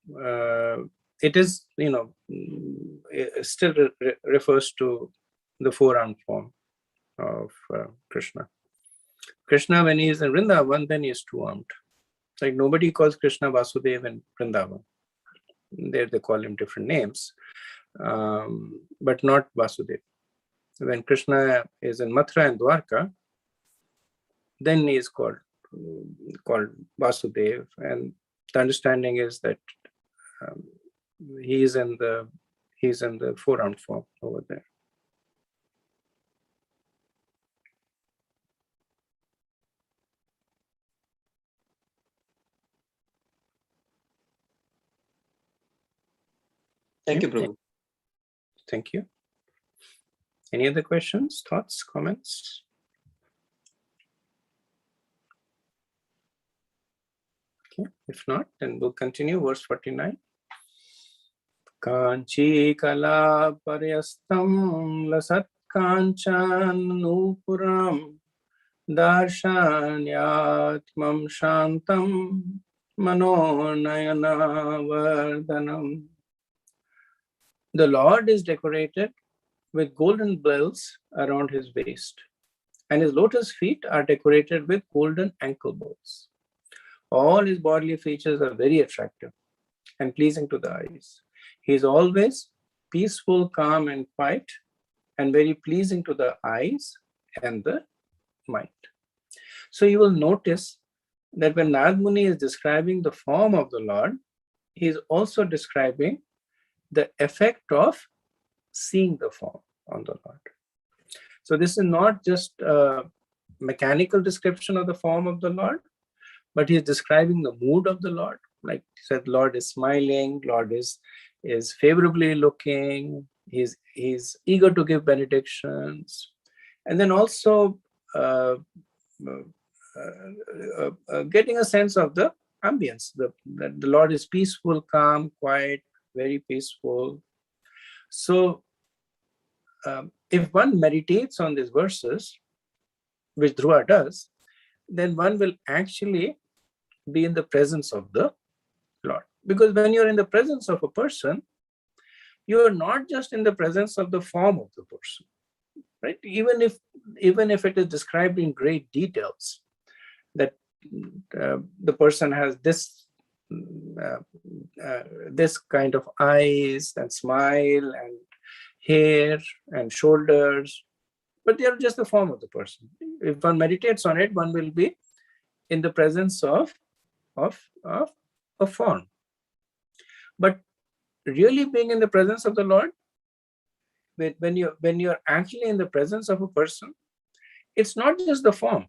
it is, it still refers to the four-armed form of Krishna. Krishna, when he is in Vrindavan, then he is two-armed. Like nobody calls Krishna Vasudev in Vrindavan. There they call him different names, but not Vasudev. When Krishna is in Mathura and Dwarka, then he is called Vasudev, and the understanding is that he is in the four-armed form over there. Thank you, Prabhu. Thank you. Any other questions, thoughts, comments? Okay, if not, then we'll continue. Verse 49. Kanchi kala paryastam lasat kanchan nupuram darshanyatmam shantam manonayana vardhanam. The Lord is decorated with golden bells around his waist, and his lotus feet are decorated with golden ankle bows. All his bodily features are very attractive and pleasing to the eyes. He is always peaceful, calm, and quiet, and very pleasing to the eyes and the mind. So you will notice that when Narada Muni is describing the form of the Lord, he is also describing the effect of seeing the form on the Lord. So this is not just a mechanical description of the form of the Lord, but he is describing the mood of the Lord. Like he said, Lord is smiling, Lord is favorably looking, he's eager to give benedictions. And then also getting a sense of the ambience. The Lord is peaceful, calm, quiet, very peaceful. So if one meditates on these verses, which Dhruva does, then one will actually be in the presence of the Lord. Because when you're in the presence of a person, you are not just in the presence of the form of the person, right? Even if it is described in great details, that the person has this kind of eyes and smile, and hair and shoulders, but they are just the form of the person. If one meditates on it, one will be in the presence of a form. But really being in the presence of the Lord, when you're actually in the presence of a person, it's not just the form.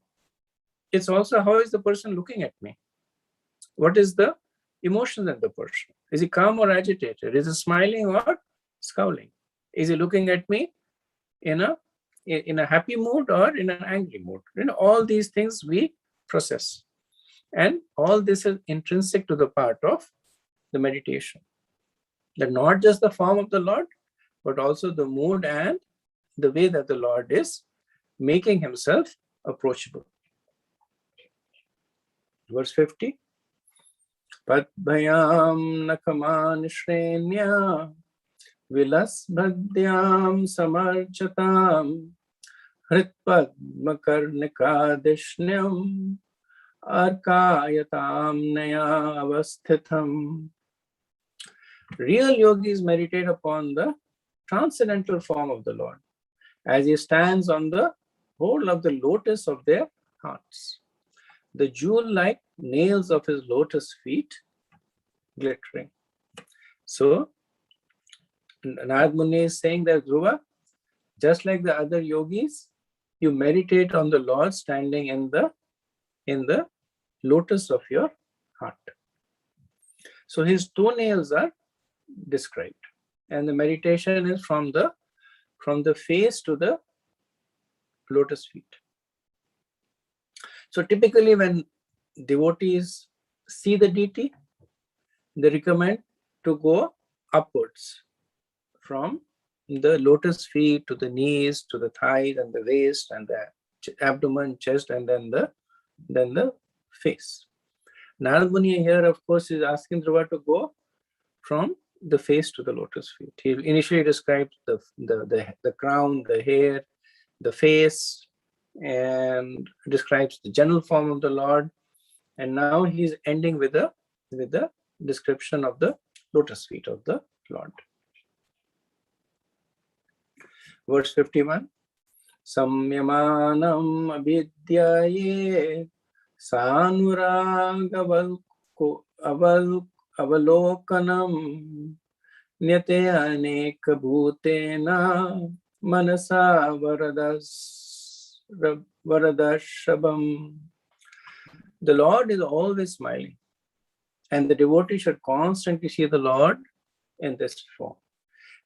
It's also how is the person looking at me? What is the emotion in the person? Is he calm or agitated? Is he smiling or scowling? Is he looking at me in a happy mood or in an angry mood? All these things we process. And all this is intrinsic to the part of the meditation. That not just the form of the Lord, but also the mood and the way that the Lord is making himself approachable. Verse 50. Padbhayam nakaman shrenya vilas bhadyam samarchatam hritpadmakarnika dishnyam arkayatam naya avasthitham. Real yogis meditate upon the transcendental form of the Lord as he stands on the whole of the lotus of their hearts. The jewel-like nails of his lotus feet glittering. So, Narad Muni is saying that, Dhruva, just like the other yogis, you meditate on the Lord standing in the lotus of your heart. So his toenails are described, and the meditation is from the face to the lotus feet. So typically when devotees see the deity, they recommend to go upwards from the lotus feet to the knees, to the thighs and the waist and the abdomen, chest, and then the face. Narad Muni here, of course, is asking Dhruva to go from the face to the lotus feet. He initially describes the crown, the hair, the face, and describes the general form of the Lord. And now he's ending with the description of the lotus feet of the Lord. Verse 51. Samyamanam abhidyaye avalokanam nyate aneka bhutena manasa varadashabam. The Lord is always smiling, and the devotee should constantly see the Lord in this form,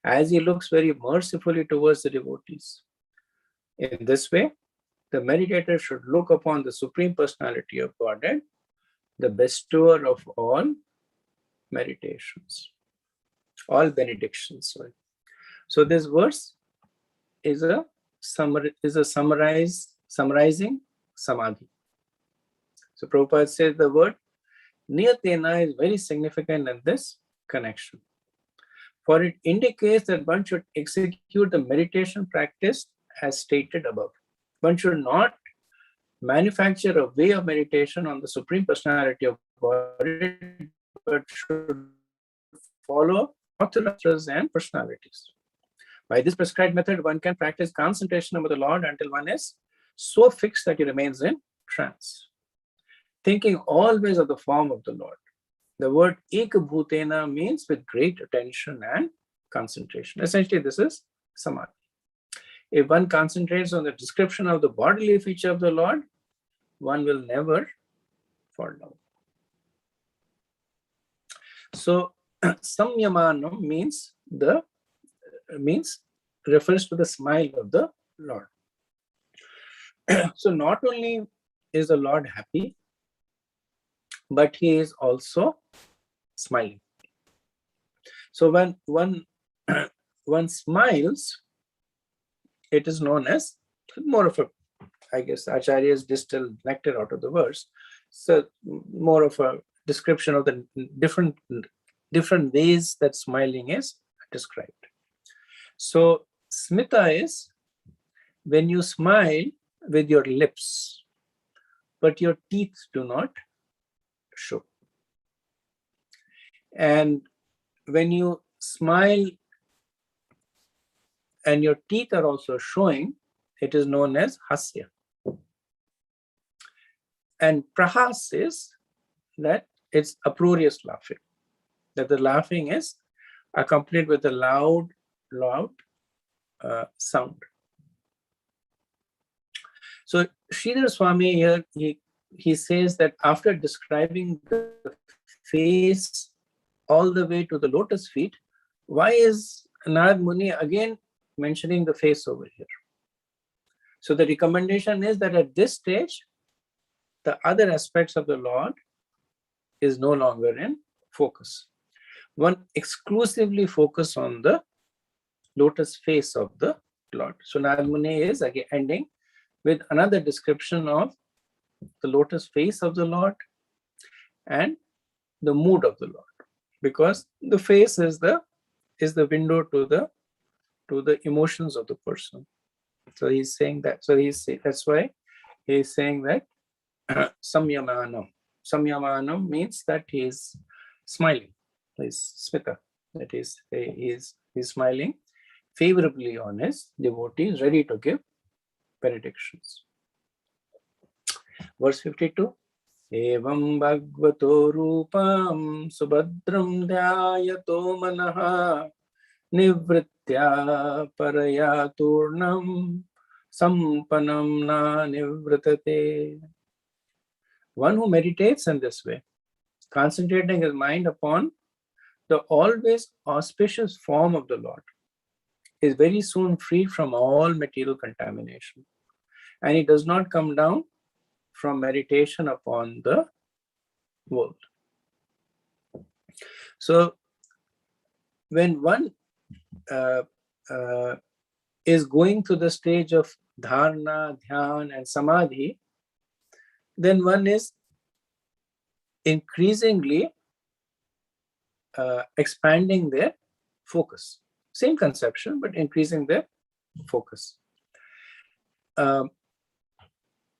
as he looks very mercifully towards the devotees. In this way, the meditator should look upon the Supreme Personality of Godhead, the bestower of all meditations, all benedictions. Sorry. So this verse is a summarizing samadhi. So Prabhupada says the word niyatena is very significant in this connection, for it indicates that one should execute the meditation practice as stated above. One should not manufacture a way of meditation on the Supreme Personality of God, but should follow authors and personalities. By this prescribed method, one can practice concentration over the Lord until one is so fixed that he remains in trance, thinking always of the form of the Lord. The word ekabhutena means with great attention and concentration. Essentially, this is samadhi. If one concentrates on the description of the bodily feature of the Lord, one will never fall down. So, samyamanam refers to the smile of the Lord. So, not only is the Lord happy, but he is also smiling. So, when one smiles, it is known as more of a, I guess, Acharyas distilled nectar out of the verse. So more of a description of the different ways that smiling is described. So smita is when you smile with your lips, but your teeth do not show. And when you smile and your teeth are also showing, it is known as hasya. And prahas is that it's uproarious laughing, that the laughing is accompanied with a loud sound. So Sridhar Swami here, he says that after describing the face all the way to the lotus feet, why is Narad Muni again mentioning the face over here? So the recommendation is that at this stage, the other aspects of the Lord is no longer in focus. One exclusively focus on the lotus face of the Lord. So Narad Muni is again ending with another description of the lotus face of the Lord and the mood of the Lord, because the face is the window to the emotions of the person. So he's saying that. So that's why he's saying that samyamanam. Samyamanam means that he is smiling. He's smita. That is, he's smiling favorably on his devotees, ready to give benedictions. Verse 52. Evam bhagvato rupam subhadram dhyayato manaha nivritya paraya turnam sampanam na nivritate. One who meditates in this way, concentrating his mind upon the always auspicious form of the Lord, is very soon free from all material contamination. And he does not come down from meditation upon the world. So when one is going to the stage of dharana, dhyan, and samadhi, then one is increasingly expanding their focus. Same conception, but increasing their focus.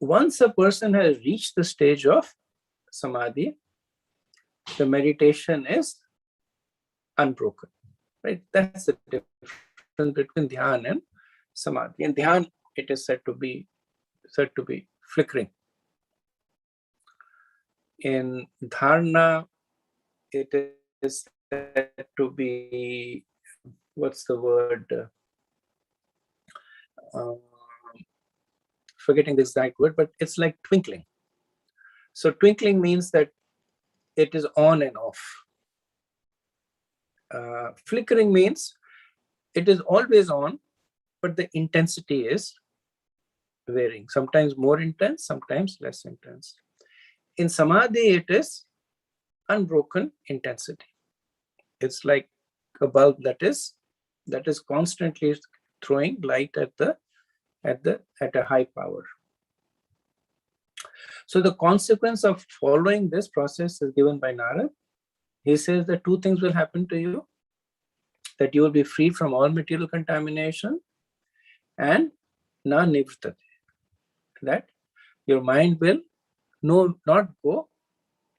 Once a person has reached the stage of samadhi, the meditation is unbroken. Right? That's the difference between dhyan and samadhi. In dhyan, it is said to be flickering. In dharana, it is said to be, what's the word? Forgetting the exact word, but it's like twinkling. So twinkling means that it is on and off. Flickering means it is always on, but the intensity is varying. Sometimes more intense, sometimes less intense. In samadhi, it is unbroken intensity. It's like a bulb that is constantly throwing light at a high power. So the consequence of following this process is given by Narad. He says that two things will happen to you: that you will be free from all material contamination, and na nivritate, that your mind will not go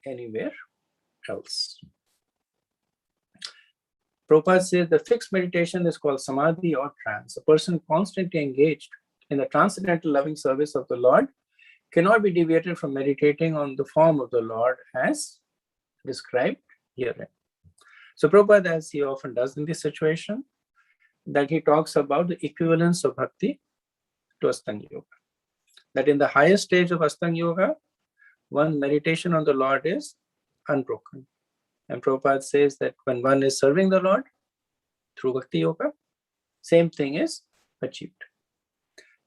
anywhere else. Prabhupada says the fixed meditation is called samadhi or trance. A person constantly engaged in the transcendental loving service of the Lord cannot be deviated from meditating on the form of the Lord as described herein. So Prabhupada, as he often does in this situation, that he talks about the equivalence of bhakti to Astanga Yoga. That in the highest stage of Astanga Yoga, one meditation on the Lord is unbroken. And Prabhupada says that when one is serving the Lord through Bhakti Yoga, same thing is achieved.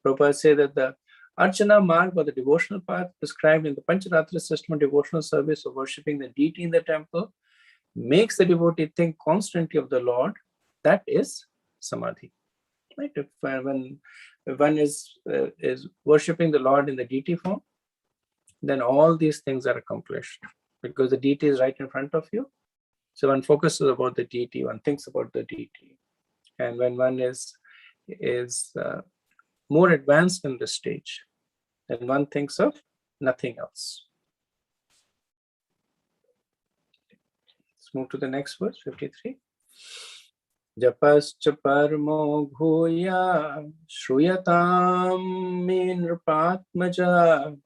Prabhupada says that the Archana Marg, or the devotional path prescribed in the Pancharatra system of devotional service of worshipping the deity in the temple, makes the devotee think constantly of the Lord. That is samadhi. Right? If when one is worshipping the Lord in the deity form, then all these things are accomplished, because the deity is right in front of you. So one focuses about the deity, one thinks about the deity. And when one is more advanced in this stage, then one thinks of nothing else. Let's move to the next verse, 53. Japascha parmo bhuya shruyatam me nrpatmaja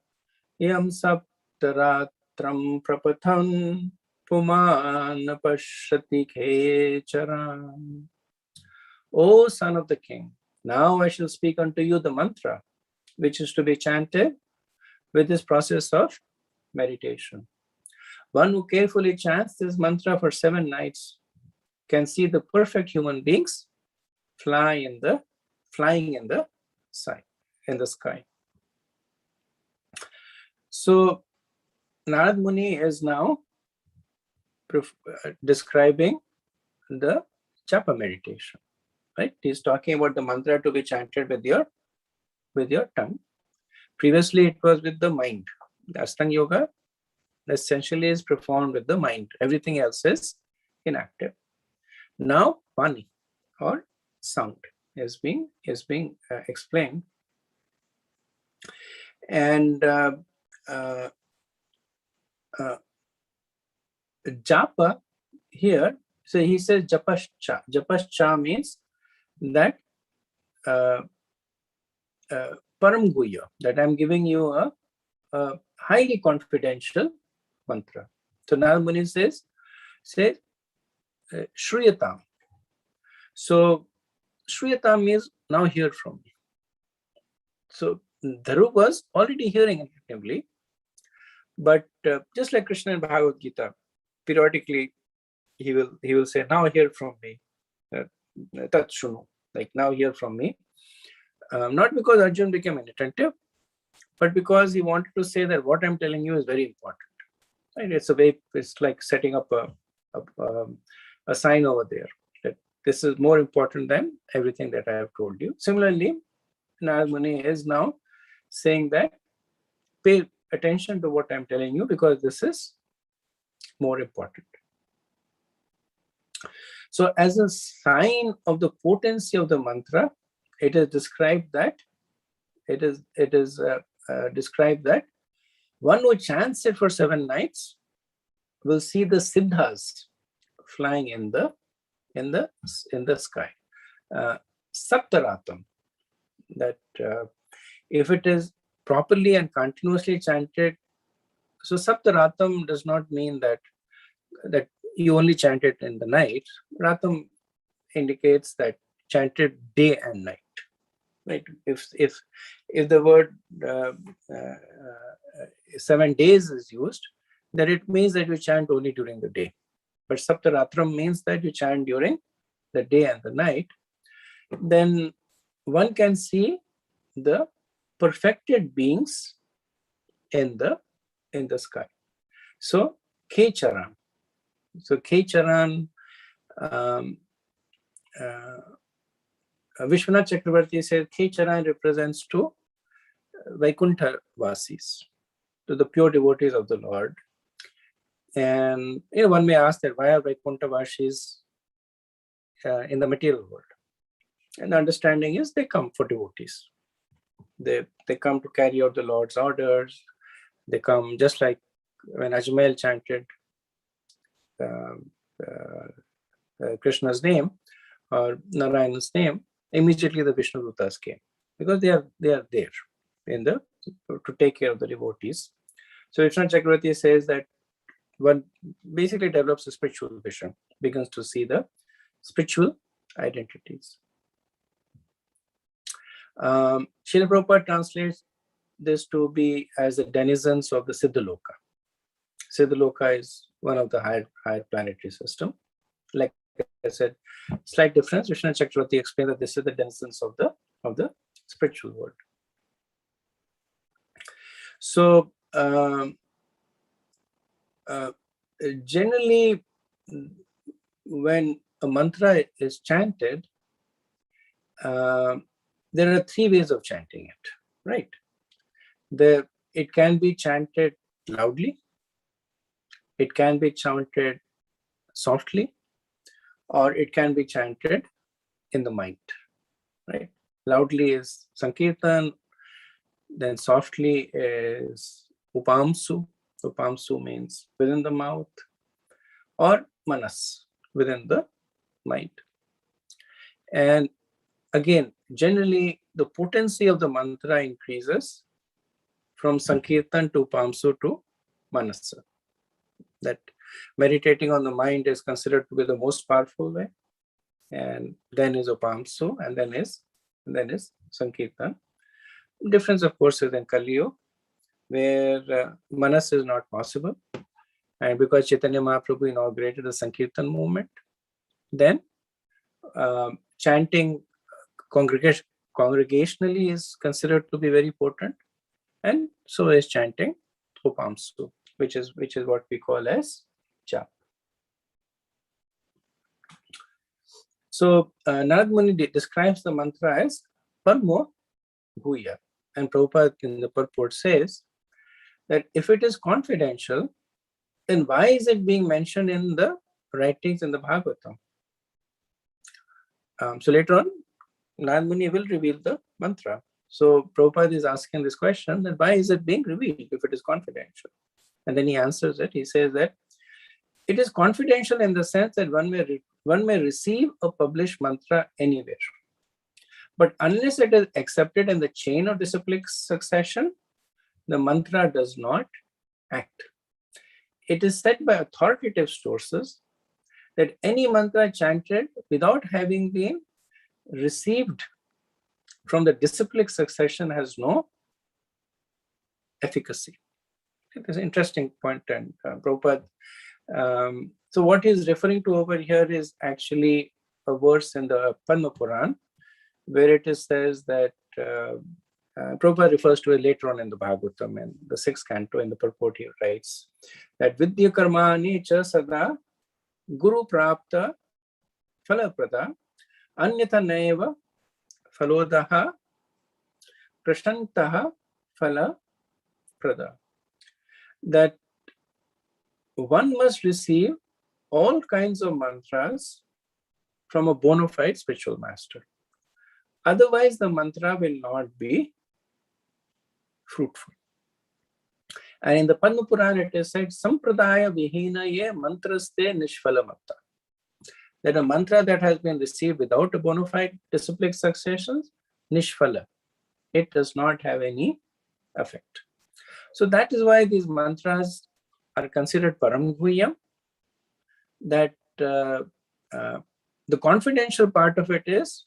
yam saptaratram prapathan puman pashyati khecharam. O son of the king, now I shall speak unto you the mantra, which is to be chanted with this process of meditation. One who carefully chants this mantra for 7 nights can see the perfect human beings flying in the sky. So Narad Muni is now describing the japa meditation. Right? He's talking about the mantra to be chanted with your tongue. Previously, it was with the mind. The Ashtanga Yoga essentially is performed with the mind. Everything else is inactive. Now, Vani or sound is being explained, and japa here. So he says japascha. Japascha means that param guhya, that I'm giving you a highly confidential mantra. So Narad Muni says shruyatam. So shruyatam means now hear from me. So Dhruv was already hearing attentively, but just like Krishna in Bhagavad Gita, periodically he will say, now hear from me. Tat shunu, like now hear from me. Not because Arjun became inattentive, but because he wanted to say that what I'm telling you is very important. Right? It's like setting up a sign over there that this is more important than everything that I have told you. Similarly, Narad Muni is now saying that pay attention to what I'm telling you because this is more important. So as a sign of the potency of the mantra, it is described that described that one who chants it for 7 nights will see the siddhas flying in the sky. Saptaratam, that if it is properly and continuously chanted, so Saptaratam does not mean that you only chant it in the night. Ratam indicates that chanted day and night. Right? If the word 7 days is used, then it means that you chant only during the day. But Saptaratram means that you chant during the day and the night. Then one can see the perfected beings in the sky. So Kecharan. So Kecharan, Vishwanath Chakravarti says Kecharan represents to Vaikuntha Vasis, to the pure devotees of the Lord. And one may ask that why are Vaikuntha Vasis in the material world? And the understanding is they come for devotees. They come to carry out the Lord's orders. They come just like when Ajmail chanted Krishna's name or Narayana's name, immediately the Vishnu Dutas came because they are there to take care of the devotees. So Vishwanath Chakravarti says that one basically develops a spiritual vision, begins to see the spiritual identities. Srila Prabhupada translates this to be as the denizens of the Siddhaloka. Siddhaloka is one of the higher planetary system. Like I said, slight difference. Vishwanath Chakravarti explained that this is the denizens of the spiritual world. So generally, when a mantra is chanted, there are 3 ways of chanting it, right? It can be chanted loudly, it can be chanted softly, or it can be chanted in the mind, right? Loudly is Sankirtan, then softly is Upamsu. Upamsu means within the mouth, or Manas, within the mind. And again, generally, the potency of the mantra increases from Sankirtan to Pamsu to Manasa. That meditating on the mind is considered to be the most powerful way. And then is Upamsu, and then is Sankirtan. Difference, of course, is in Kali Yuga, where Manas is not possible. And because Chaitanya Mahaprabhu inaugurated the Sankirtan movement, then chanting congregationally is considered to be very potent, and so is chanting Upamsu, which is what we call as jap. So Narad Muni describes the mantra as Parmo Bhuya, and Prabhupada in the purport says that if it is confidential, then why is it being mentioned in the writings in the Bhagavatam? So later on, Narad Muni will reveal the mantra. So Prabhupada is asking this question, that why is it being revealed if it is confidential? And then he answers it. He says that it is confidential in the sense that one may receive a published mantra anywhere. But unless it is accepted in the chain of disciplic succession, the mantra does not act. It is said by authoritative sources that any mantra chanted without having been received from the disciplic succession has no efficacy. It's an interesting point, and Prabhupada. So what he's referring to over here is actually a verse in the Padma Puran, where it says that Prabhupada refers to it later on in the Bhagavatam, in the 6th canto. In the purport he writes that Vidya Karmani cha sada Guru Prapta Phalaprada Anyata Naiva Phalodaha Prashantaha Phalaprada. That one must receive all kinds of mantras from a bona fide spiritual master. Otherwise, the mantra will not be fruitful. And in the Padma Puran, it is said, Sampradaya Vihina ye mantraste nishphalamatta. That a mantra that has been received without a bona fide disciplic succession, nishphala, it does not have any effect. So that is why these mantras are considered param guhyam, that the confidential part of it is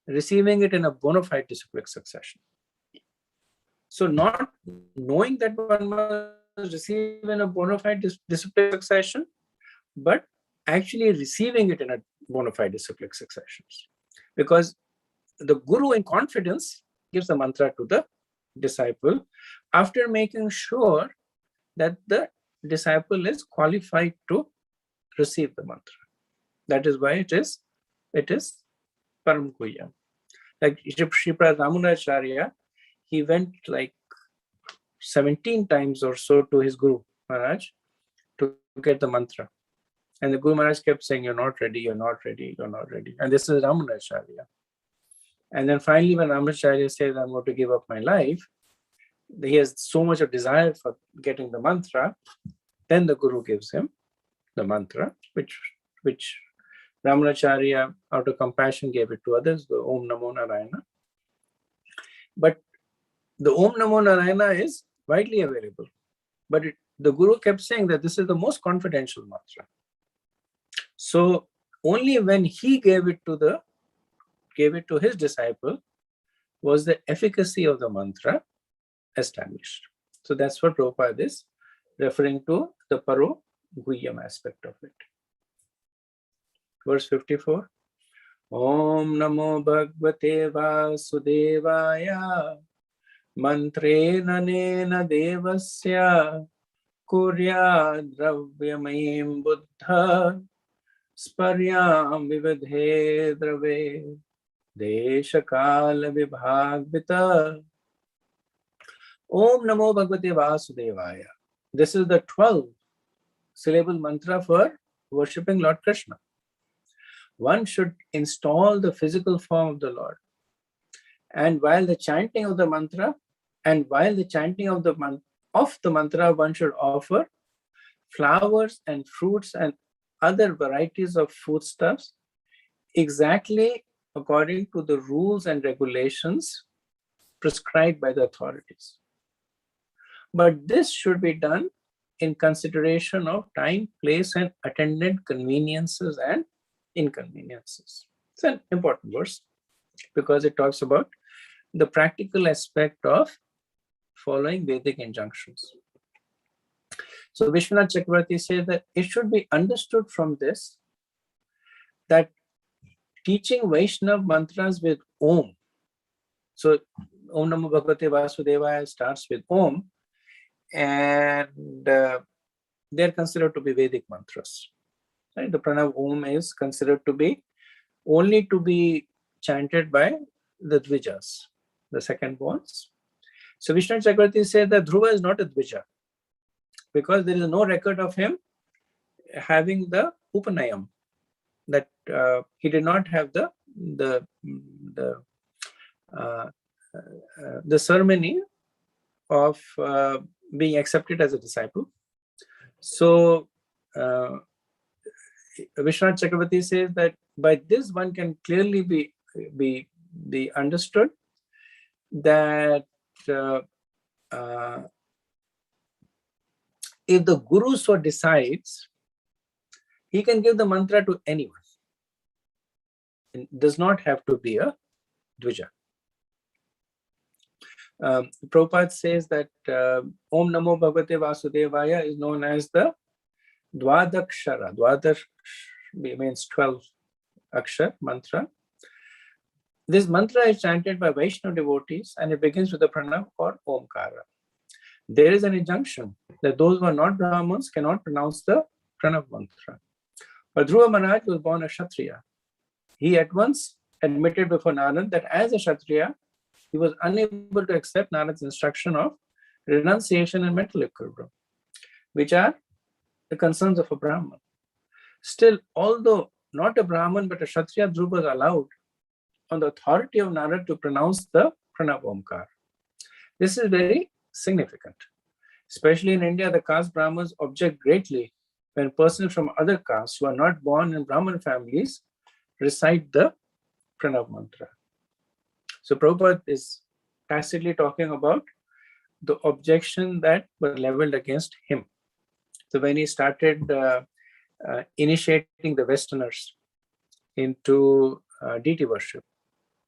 receiving it in a bona fide disciplic succession. So not knowing that one must receive in a bona fide disciplic succession, but actually receiving it in a bona fide disciplic successions. Because the guru in confidence gives the mantra to the disciple after making sure that the disciple is qualified to receive the mantra. That is why it is Param Guhyam. Like Sripad Ramanacharya, he went like 17 times or so to his Guru Maharaj to get the mantra. And the Guru Maharaj kept saying, you're not ready, you're not ready, you're not ready. And this is Ramanacharya. And then finally, when Ramanacharya says, I'm going to give up my life, he has so much of desire for getting the mantra, then the Guru gives him the mantra, which Ramanacharya, out of compassion, gave it to others, the Om Namo Narayana. But the Om Namo Narayana is widely available. But the Guru kept saying that this is the most confidential mantra. So only when he gave it to his disciple was the efficacy of the mantra established. So that's what Prabhupada is referring to, the Paro Guhyam aspect of it. Verse 54. Om Namo Bhagavate Vasudevaya Mantrena Nena Devasya Kurya Dravyamim Buddha Sparyam Vivadhe Drave Deshakala Vibhagvita. Om Namo Bhagavate Vasudevaya. This is the 12 syllable mantra for worshipping Lord Krishna. One should install the physical form of the Lord. And while the chanting of the mantra, one should offer flowers and fruits and other varieties of foodstuffs exactly according to the rules and regulations prescribed by the authorities. But this should be done in consideration of time, place, and attendant conveniences and inconveniences. It's an important verse because it talks about the practical aspect of following Vedic injunctions. So Vishwanath Chakravarti says that it should be understood from this that teaching Vaishnava mantras with Om, so Om Namo Bhagavate Vasudevaya starts with Om, and they're considered to be Vedic mantras. Right? The Pranav Om is considered to be only to be chanted by the Dvijas, the second borns. So Vishwanath Chakravarti said that Dhruva is not a Dvija because there is no record of him having the Upanayam, that he did not have the ceremony of being accepted as a disciple. So Vishwanath Chakravarti says that by this one can clearly be understood that if the Guru so decides, he can give the mantra to anyone. It does not have to be a Dvija. Prabhupada says that Om Namo Bhagavate Vasudevaya is known as the Dwadakshara. Dwadash means 12 Akshar mantra. This mantra is chanted by Vaishnava devotees and it begins with the Pranav or Omkara. There is an injunction that those who are not Brahmins cannot pronounce the Pranav mantra. But Dhruva Maharaj was born a Kshatriya. He at once admitted before Narad that as a Kshatriya, he was unable to accept Narad's instruction of renunciation and mental equilibrium, which are the concerns of a Brahman. Still, although not a Brahman but a Kshatriya, Dhruva was allowed on the authority of Narad to pronounce the Pranav Omkar. This is very significant. Especially in India, the caste Brahmins object greatly when persons from other castes who are not born in Brahmin families recite the Pranav mantra. So Prabhupada is tacitly talking about the objection that were leveled against him. So when he started initiating the Westerners into deity worship,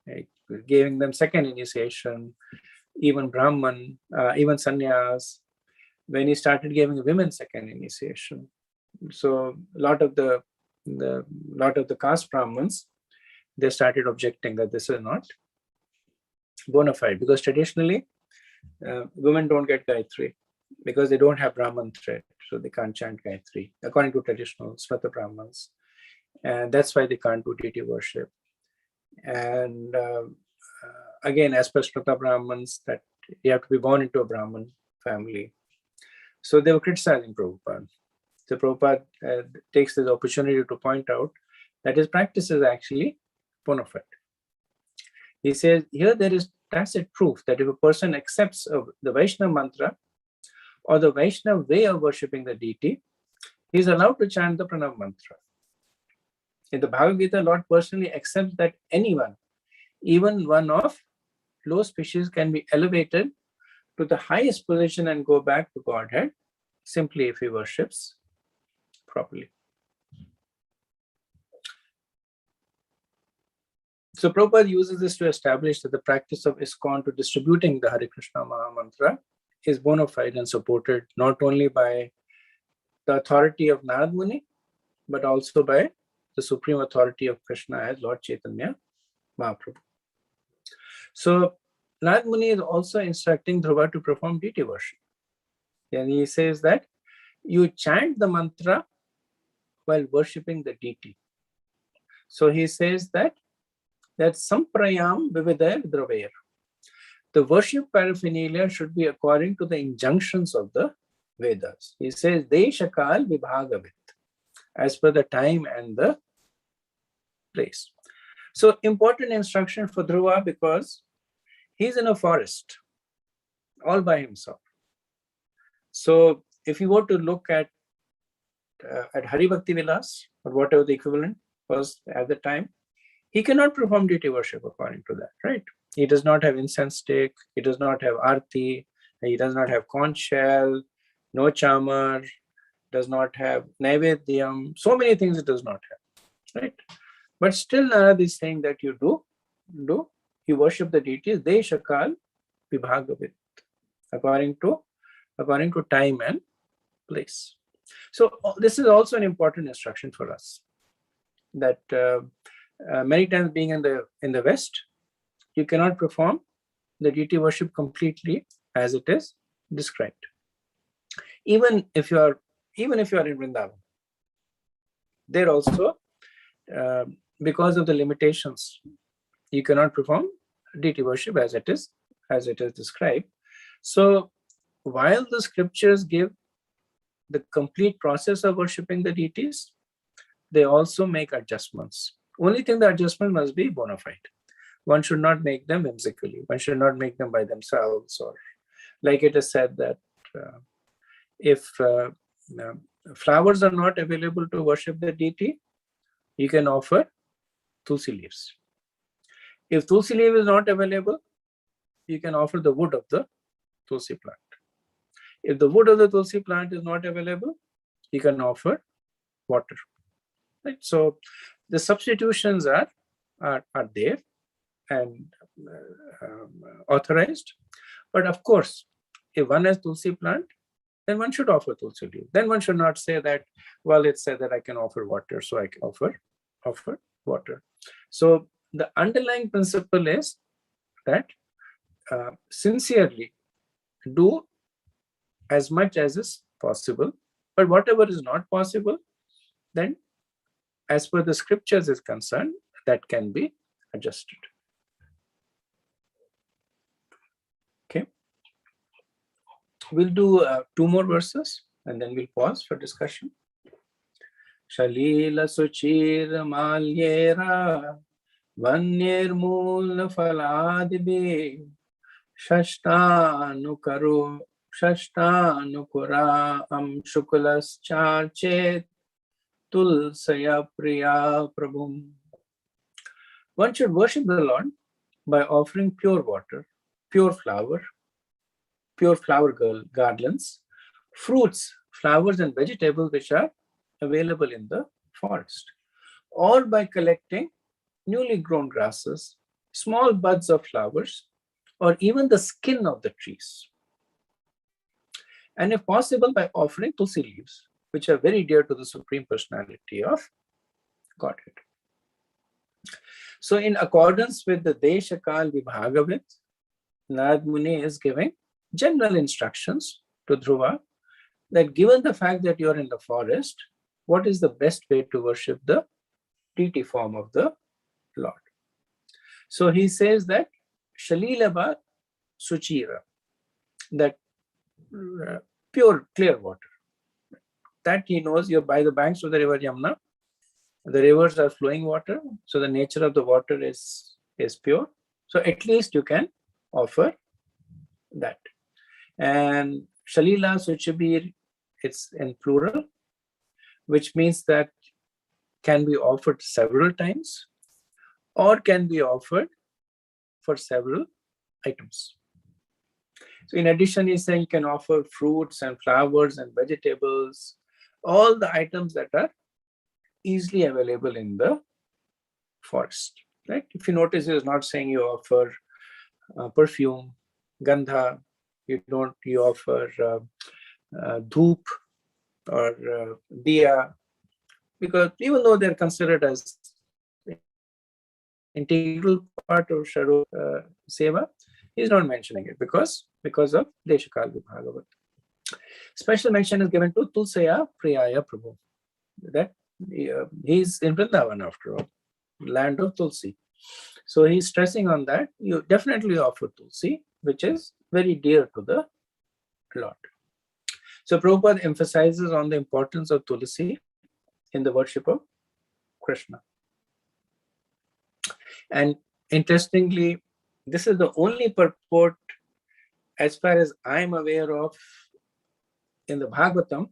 right, giving them second initiation, even Brahman, even sannyas, when he started giving women second initiation. So a lot of the caste Brahmins, they started objecting that this is not bona fide, because traditionally women don't get Gayatri because they don't have Brahman thread, so they can't chant Gayatri according to traditional Smrta Brahmins, and that's why they can't do deity worship. And again, as per Smrta Brahmins, that you have to be born into a Brahman family. So they were criticizing Prabhupada. So Prabhupada takes this opportunity to point out that his practice is actually bona fide. He says here there is tacit proof that if a person accepts the Vaishnava mantra or the Vaishnava way of worshipping the deity, he is allowed to chant the Pranav mantra. In the Bhagavad Gita, Lord personally accepts that anyone, even one of low species, can be elevated to the highest position and go back to Godhead simply if he worships properly. So Prabhupada uses this to establish that the practice of ISKCON to distributing the Hare Krishna Maha Mantra is bona fide and supported not only by the authority of Narad Muni, but also by the supreme authority of Krishna as Lord Chaitanya Mahaprabhu. So Narad Muni is also instructing Dhruva to perform deity worship. And he says that you chant the mantra while worshipping the deity. So he says that samprayam vividaya draver. The worship paraphernalia should be according to the injunctions of the Vedas. He says deshakal vibhagavit, as per the time and the place. So important instruction for Dhruva because he's in a forest all by himself. So if you were to look at Hari Bhakti Vilas, or whatever the equivalent was at the time, he cannot perform deity worship according to that, right? He does not have incense stick, he does not have arti, he does not have conch shell, no chamar, does not have naivedyam, so many things it does not have, right? But still Narad is saying that you worship the deities, deshakal vibhagavit, according to time and place. So this is also an important instruction for us, that many times being in the West, you cannot perform the deity worship completely as it is described. Even if you are in Vrindavan, there also, because of the limitations, you cannot perform deity worship as it is described. So while the scriptures give the complete process of worshipping the deities, they also make adjustments. Only thing, the adjustment must be bona fide. One should not make them whimsically. One should not make them by themselves, or like it is said that if flowers are not available to worship the deity, you can offer tulsi leaves. If tulsi leaf is not available, you can offer the wood of the tulsi plant. If the wood of the tulsi plant is not available, you can offer water. Right? So the substitutions are there and authorized. But of course, if one has tulsi plant, then one should offer tulsi leaf. Then one should not say that, well, it said that I can offer water, so I can offer water. So the underlying principle is that sincerely do as much as is possible, but whatever is not possible, then as per the scriptures is concerned, that can be adjusted. Okay, we'll do 2 more verses and then we'll pause for discussion. Shalila suchir malyera vanyirmul faladibe shashtanukaro shashtanukura shuklas charchet tulsaya priya prabhum. One should worship the Lord by offering pure water, pure flower garlands, fruits, flowers and vegetables which are available in the forest, or by collecting newly grown grasses, small buds of flowers, or even the skin of the trees. And if possible, by offering tulsi leaves, which are very dear to the Supreme Personality of Godhead. So in accordance with the Deshakal Vibhagavit, Narad Muni is giving general instructions to Dhruva that given the fact that you are in the forest, what is the best way to worship the deity form of the Lord? So he says that Shalilaba Suchira, that pure, clear water. That he knows, you're by the banks of the river Yamuna. The rivers are flowing water, so the nature of the water is pure. So at least you can offer that. And Shalila Suchibir, it's in plural, which means that can be offered several times or can be offered for several items. So in addition, he's saying you can offer fruits and flowers and vegetables, all the items that are easily available in the forest. Right? If you notice, he's not saying you offer perfume, gandha, you offer dhoop or diya, because even though they're considered as integral part of Sharo Seva, he's not mentioning it because of Deshakal Vibhagavat. Special mention is given to Tulsaya Priyaya Prabhu. That he's in Vrindavan after all, land of Tulsi. So he's stressing on that. You definitely offer Tulsi, which is very dear to the Lord. So Prabhupada emphasizes on the importance of Tulsi in the worship of Krishna. And interestingly, this is the only purport, as far as I'm aware of, in the Bhagavatam,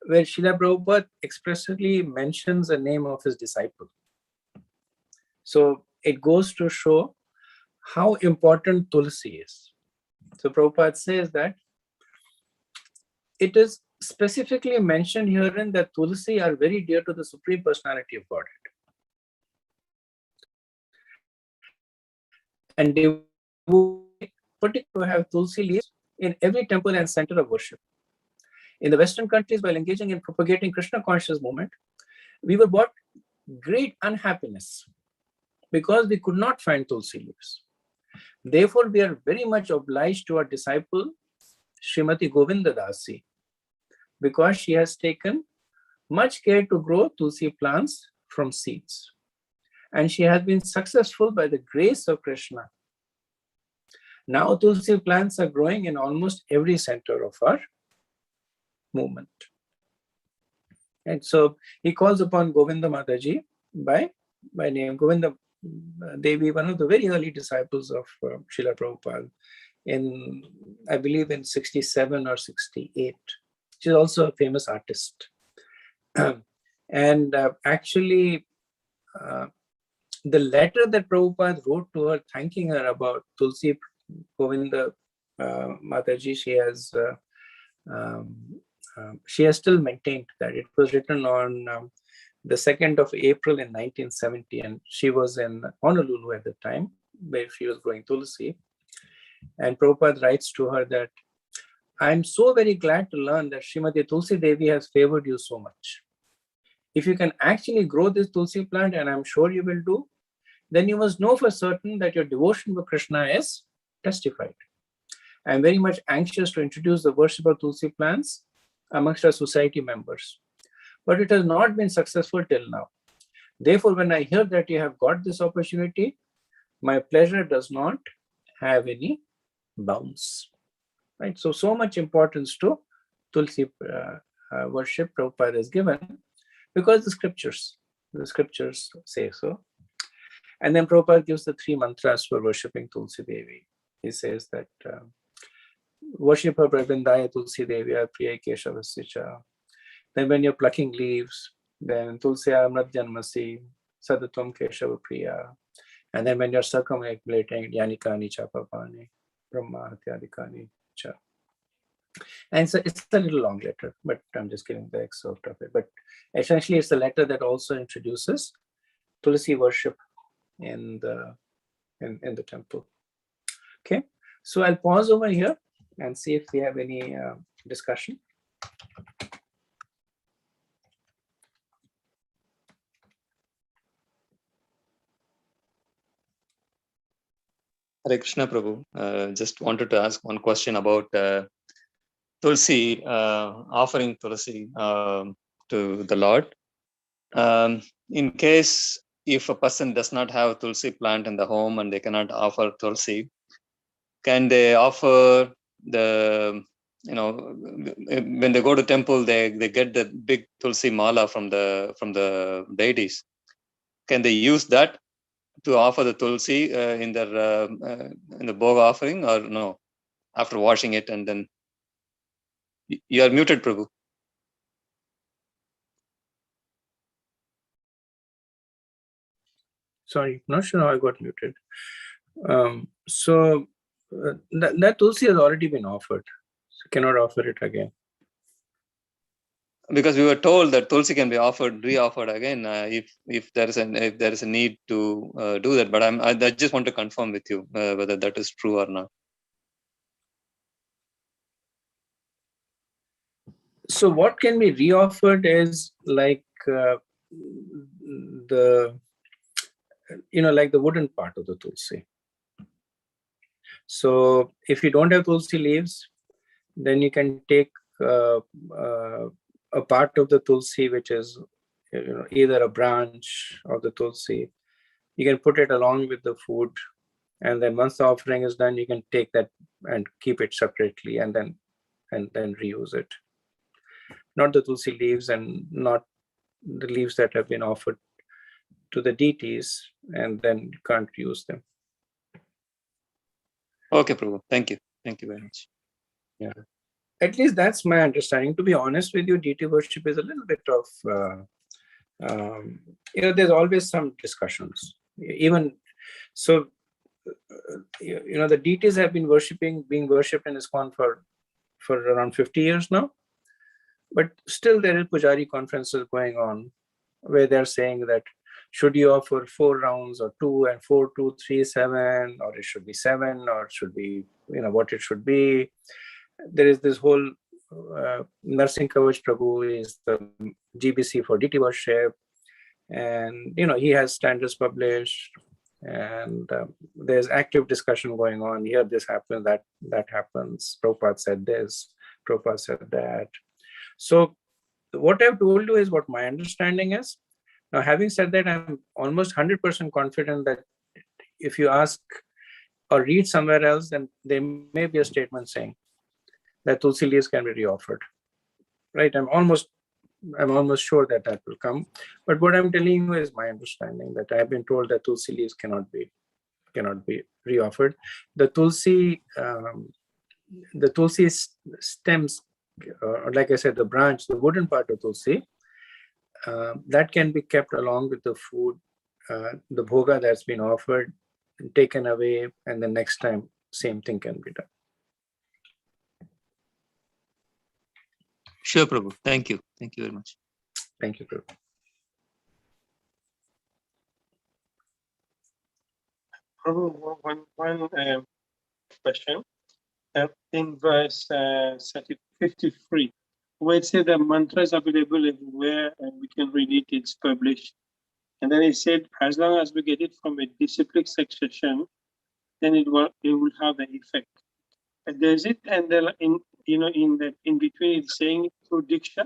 where Srila Prabhupada expressly mentions the name of his disciple. So it goes to show how important Tulsi is. So Prabhupada says that it is specifically mentioned herein that Tulsi are very dear to the Supreme Personality of Godhead. And they would particularly have Tulsi leaves in every temple and center of worship. In the Western countries, while engaging in propagating Krishna conscious movement, we were brought great unhappiness because we could not find Tulsi leaves. Therefore, we are very much obliged to our disciple, Srimati Govinda Dasi, because she has taken much care to grow Tulsi plants from seeds. And she has been successful by the grace of Krishna. Now Tulsi plants are growing in almost every center of our movement. And so he calls upon Govinda Mataji by name. Govinda Devi, one of the very early disciples of Srila Prabhupada, in, I believe, in 67 or 68. She's also a famous artist. And actually, the letter that Prabhupada wrote to her, thanking her about Tulsi Govinda Mataji, she has still maintained that. It was written on the 2nd of April in 1970, and she was in Honolulu at the time, where she was growing Tulsi. And Prabhupada writes to her that, I'm so very glad to learn that Srimati Tulsi Devi has favored you so much. If you can actually grow this Tulsi plant, and I'm sure you will do, then you must know for certain that your devotion to Krishna is testified. I'm very much anxious to introduce the worship of Tulsi plants amongst our society members, but it has not been successful till now. Therefore, when I hear that you have got this opportunity, my pleasure does not have any bounds. Right? So much importance to Tulsi worship Prabhupada is given because the scriptures say so. And then Prabhupada gives the 3 mantras for worshipping Tulsi Devi. He says that worship her Pravindaya Tulsi Devi Priya Keshavasya. Then when you're plucking leaves, then Tulsi Amrat Janmasi Sadatvam Keshava Priya. And then when you're circumambulating Yanikani Chapapani Brahma Hatyadikani Cha. And so it's a little long letter, but I'm just giving the excerpt of it. But essentially, it's a letter that also introduces Tulsi worship in the temple. Okay, so I'll pause over here and see if we have any discussion. Hare Krishna Prabhu. Just wanted to ask one question about Tulsi, offering Tulsi to the Lord. In case if a person does not have Tulsi plant in the home and they cannot offer Tulsi, can they offer the, when they go to temple, they get the big Tulsi mala from the deities. Can they use that to offer the Tulsi in the bhoga offering, or no? After washing it and then you are muted, Prabhu. Sorry, not sure how I got muted. That Tulsi has already been offered. So cannot offer it again. Because we were told that Tulsi can be re-offered again if there is a need to do that. But I just want to confirm with you whether that is true or not. So what can be re-offered is like the wooden part of the Tulsi. So if you don't have Tulsi leaves, then you can take a part of the Tulsi, which is either a branch of the Tulsi. You can put it along with the food, and then once the offering is done, you can take that and keep it separately, and then reuse it. Not the Tulsi leaves and not the leaves that have been offered to the deities, and then you can't use them. Okay, Prabhu. Thank you. Thank you very much. Yeah. At least that's my understanding. To be honest with you, deity worship is a little bit of, there's always some discussions. Even so, the deities have been being worshipped in ISKCON for around 50 years now. But still there is Pujari conferences going on where they're saying that should you offer 4 rounds or 2 and 4, 2, 3, 7, or it should be 7, or it should be, what it should be. There is this whole Narsingh Kavach Prabhu is the GBC for deity worship. And, he has standards published, and there's active discussion going on. Here, this happens, that happens. Prabhupada said this, Prabhupada said that. So what I've told you is what my understanding is. Now, having said that, I'm almost 100% confident that if you ask or read somewhere else, then there may be a statement saying that Tulsi leaves can be reoffered. Right? I'm almost sure that will come. But what I'm telling you is my understanding, that I have been told that Tulsi leaves cannot be reoffered. The Tulsi stems, or like I said, the branch, the wooden part of Tulsi, that can be kept along with the food, the bhoga that's been offered, taken away, and the next time same thing can be done. Sure, Prabhu. Thank you. Thank you very much. Thank you, Prabhu. Prabhu, one question. In verse 53, where it said the mantra is available everywhere and we can read it, it's published. And then it said, as long as we get it from a disciplic succession, then it will have an effect. And there's it, and then in between it's saying through diksha.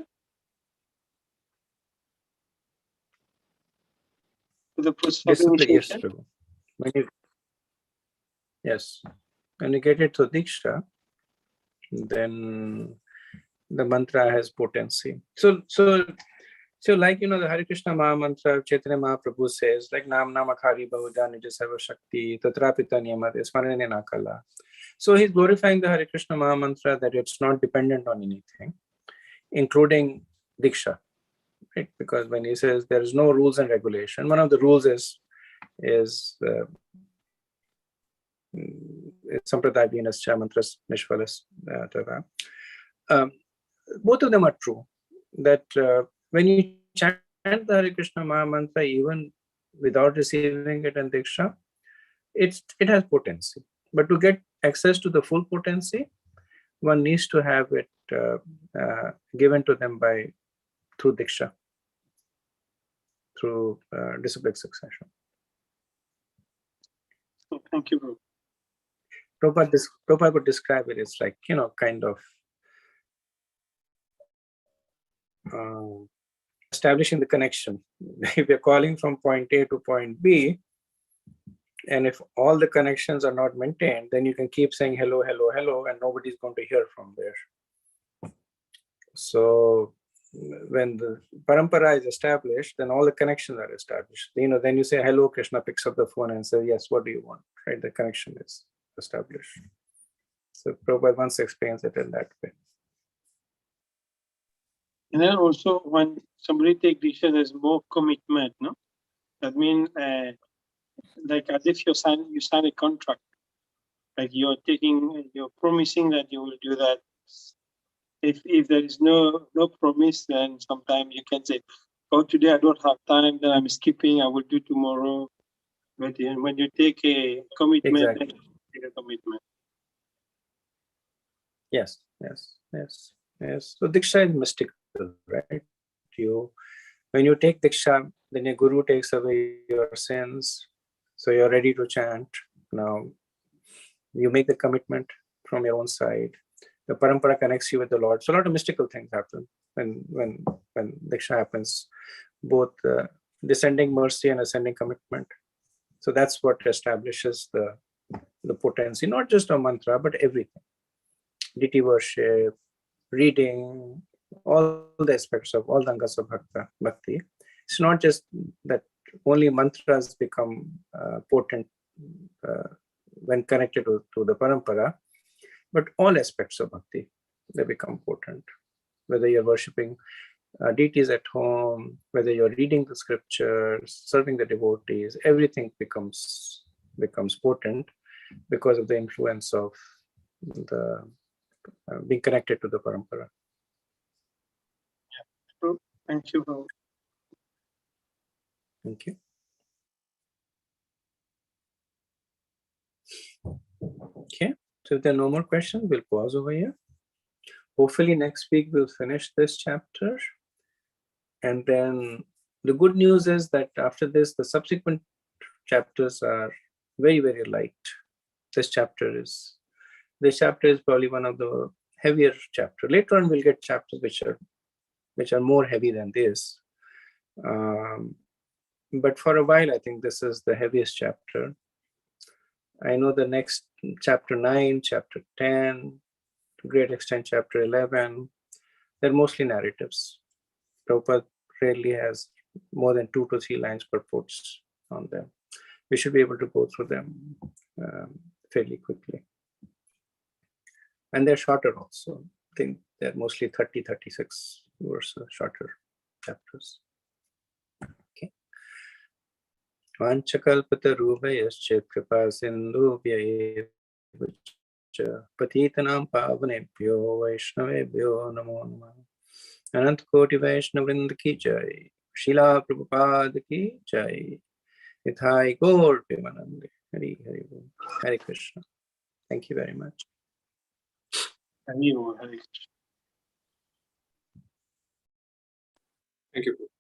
To the process of initiation. Yes, Prabhu. Yes. When you get it through diksha, then the mantra has potency. So like, the Hare Krishna Maha Mantra, Chaitanya Mahaprabhu says, like Nam Namakhari Bahuja Nija Sarva Shakti, Tatrapita Niyamate Smarane Nakala. So he's glorifying the Hare Krishna Maha Mantra, that it's not dependent on anything, including diksha. Right? Because when he says there is no rules and regulation, one of the rules is Sampradaya Vinascha Mantras Nishvalas. Both of them are true. That when you chant the Hare Krishna Maha Mantra, even without receiving it in diksha, it has potency. But to get access to the full potency, one needs to have it given to them through diksha, through disciplic succession. Thank you, Prabhu. Prabhupada would describe it as like, kind of establishing the connection. If you're calling from point A to point B, and if all the connections are not maintained, then you can keep saying hello, hello, hello, and nobody's going to hear from there. So when the parampara is established, then all the connections are established. Then you say hello, Krishna picks up the phone and says, yes, what do you want? Right? The connection is established. So Prabhupada once explains it in that way. And then also when somebody takes diksha, there's more commitment, no? That means like as if you sign a contract. Like you're promising that you will do that. If there is no promise, then sometimes you can say, oh, today I don't have time, then I'm skipping, I will do tomorrow. But when you take a commitment, Exactly. then you take a commitment. Yes. So diksha is mystical, right? When you take diksha, then your guru takes away your sins. So you're ready to chant. Now you make the commitment from your own side. The parampara connects you with the Lord. So a lot of mystical things happen when diksha happens, both descending mercy and ascending commitment. So that's what establishes the potency, not just of mantra, but everything. Deity worship, reading, all the aspects of all the angas of bhakti. It's not just that only mantras become potent when connected to the parampara, but all aspects of bhakti, they become potent. Whether you're worshipping deities at home, whether you're reading the scriptures, serving the devotees, everything becomes potent because of the influence of the being connected to the parampara. Thank you, Prabhu. Thank you. Okay, so if there are no more questions, we'll pause over here. Hopefully next week we'll finish this chapter. And then the good news is that after this, the subsequent chapters are very, very light. This chapter is probably one of the heavier chapters. Later on, we'll get chapters which are more heavy than this. But for a while, I think this is the heaviest chapter. I know the next chapter 9, chapter 10, to a great extent chapter 11, they're mostly narratives. Prabhupada rarely has more than 2 to 3 lines per purports on them. We should be able to go through them fairly quickly. And they're shorter also. I think they're mostly 30, 36 verses, shorter chapters. Okay. Vanchakalpatarubhayascha kripa sindhubhya patitanam pavanebhyo vaishnavebhyo namo namah. Anant Koti Vaishnava Vrinda ki jai, Srila Prabhupada ki jai, Ithai Gaur Premanande. Hari Hari Bol. Hare Krishna. Thank you very much. Thank you. Thank you.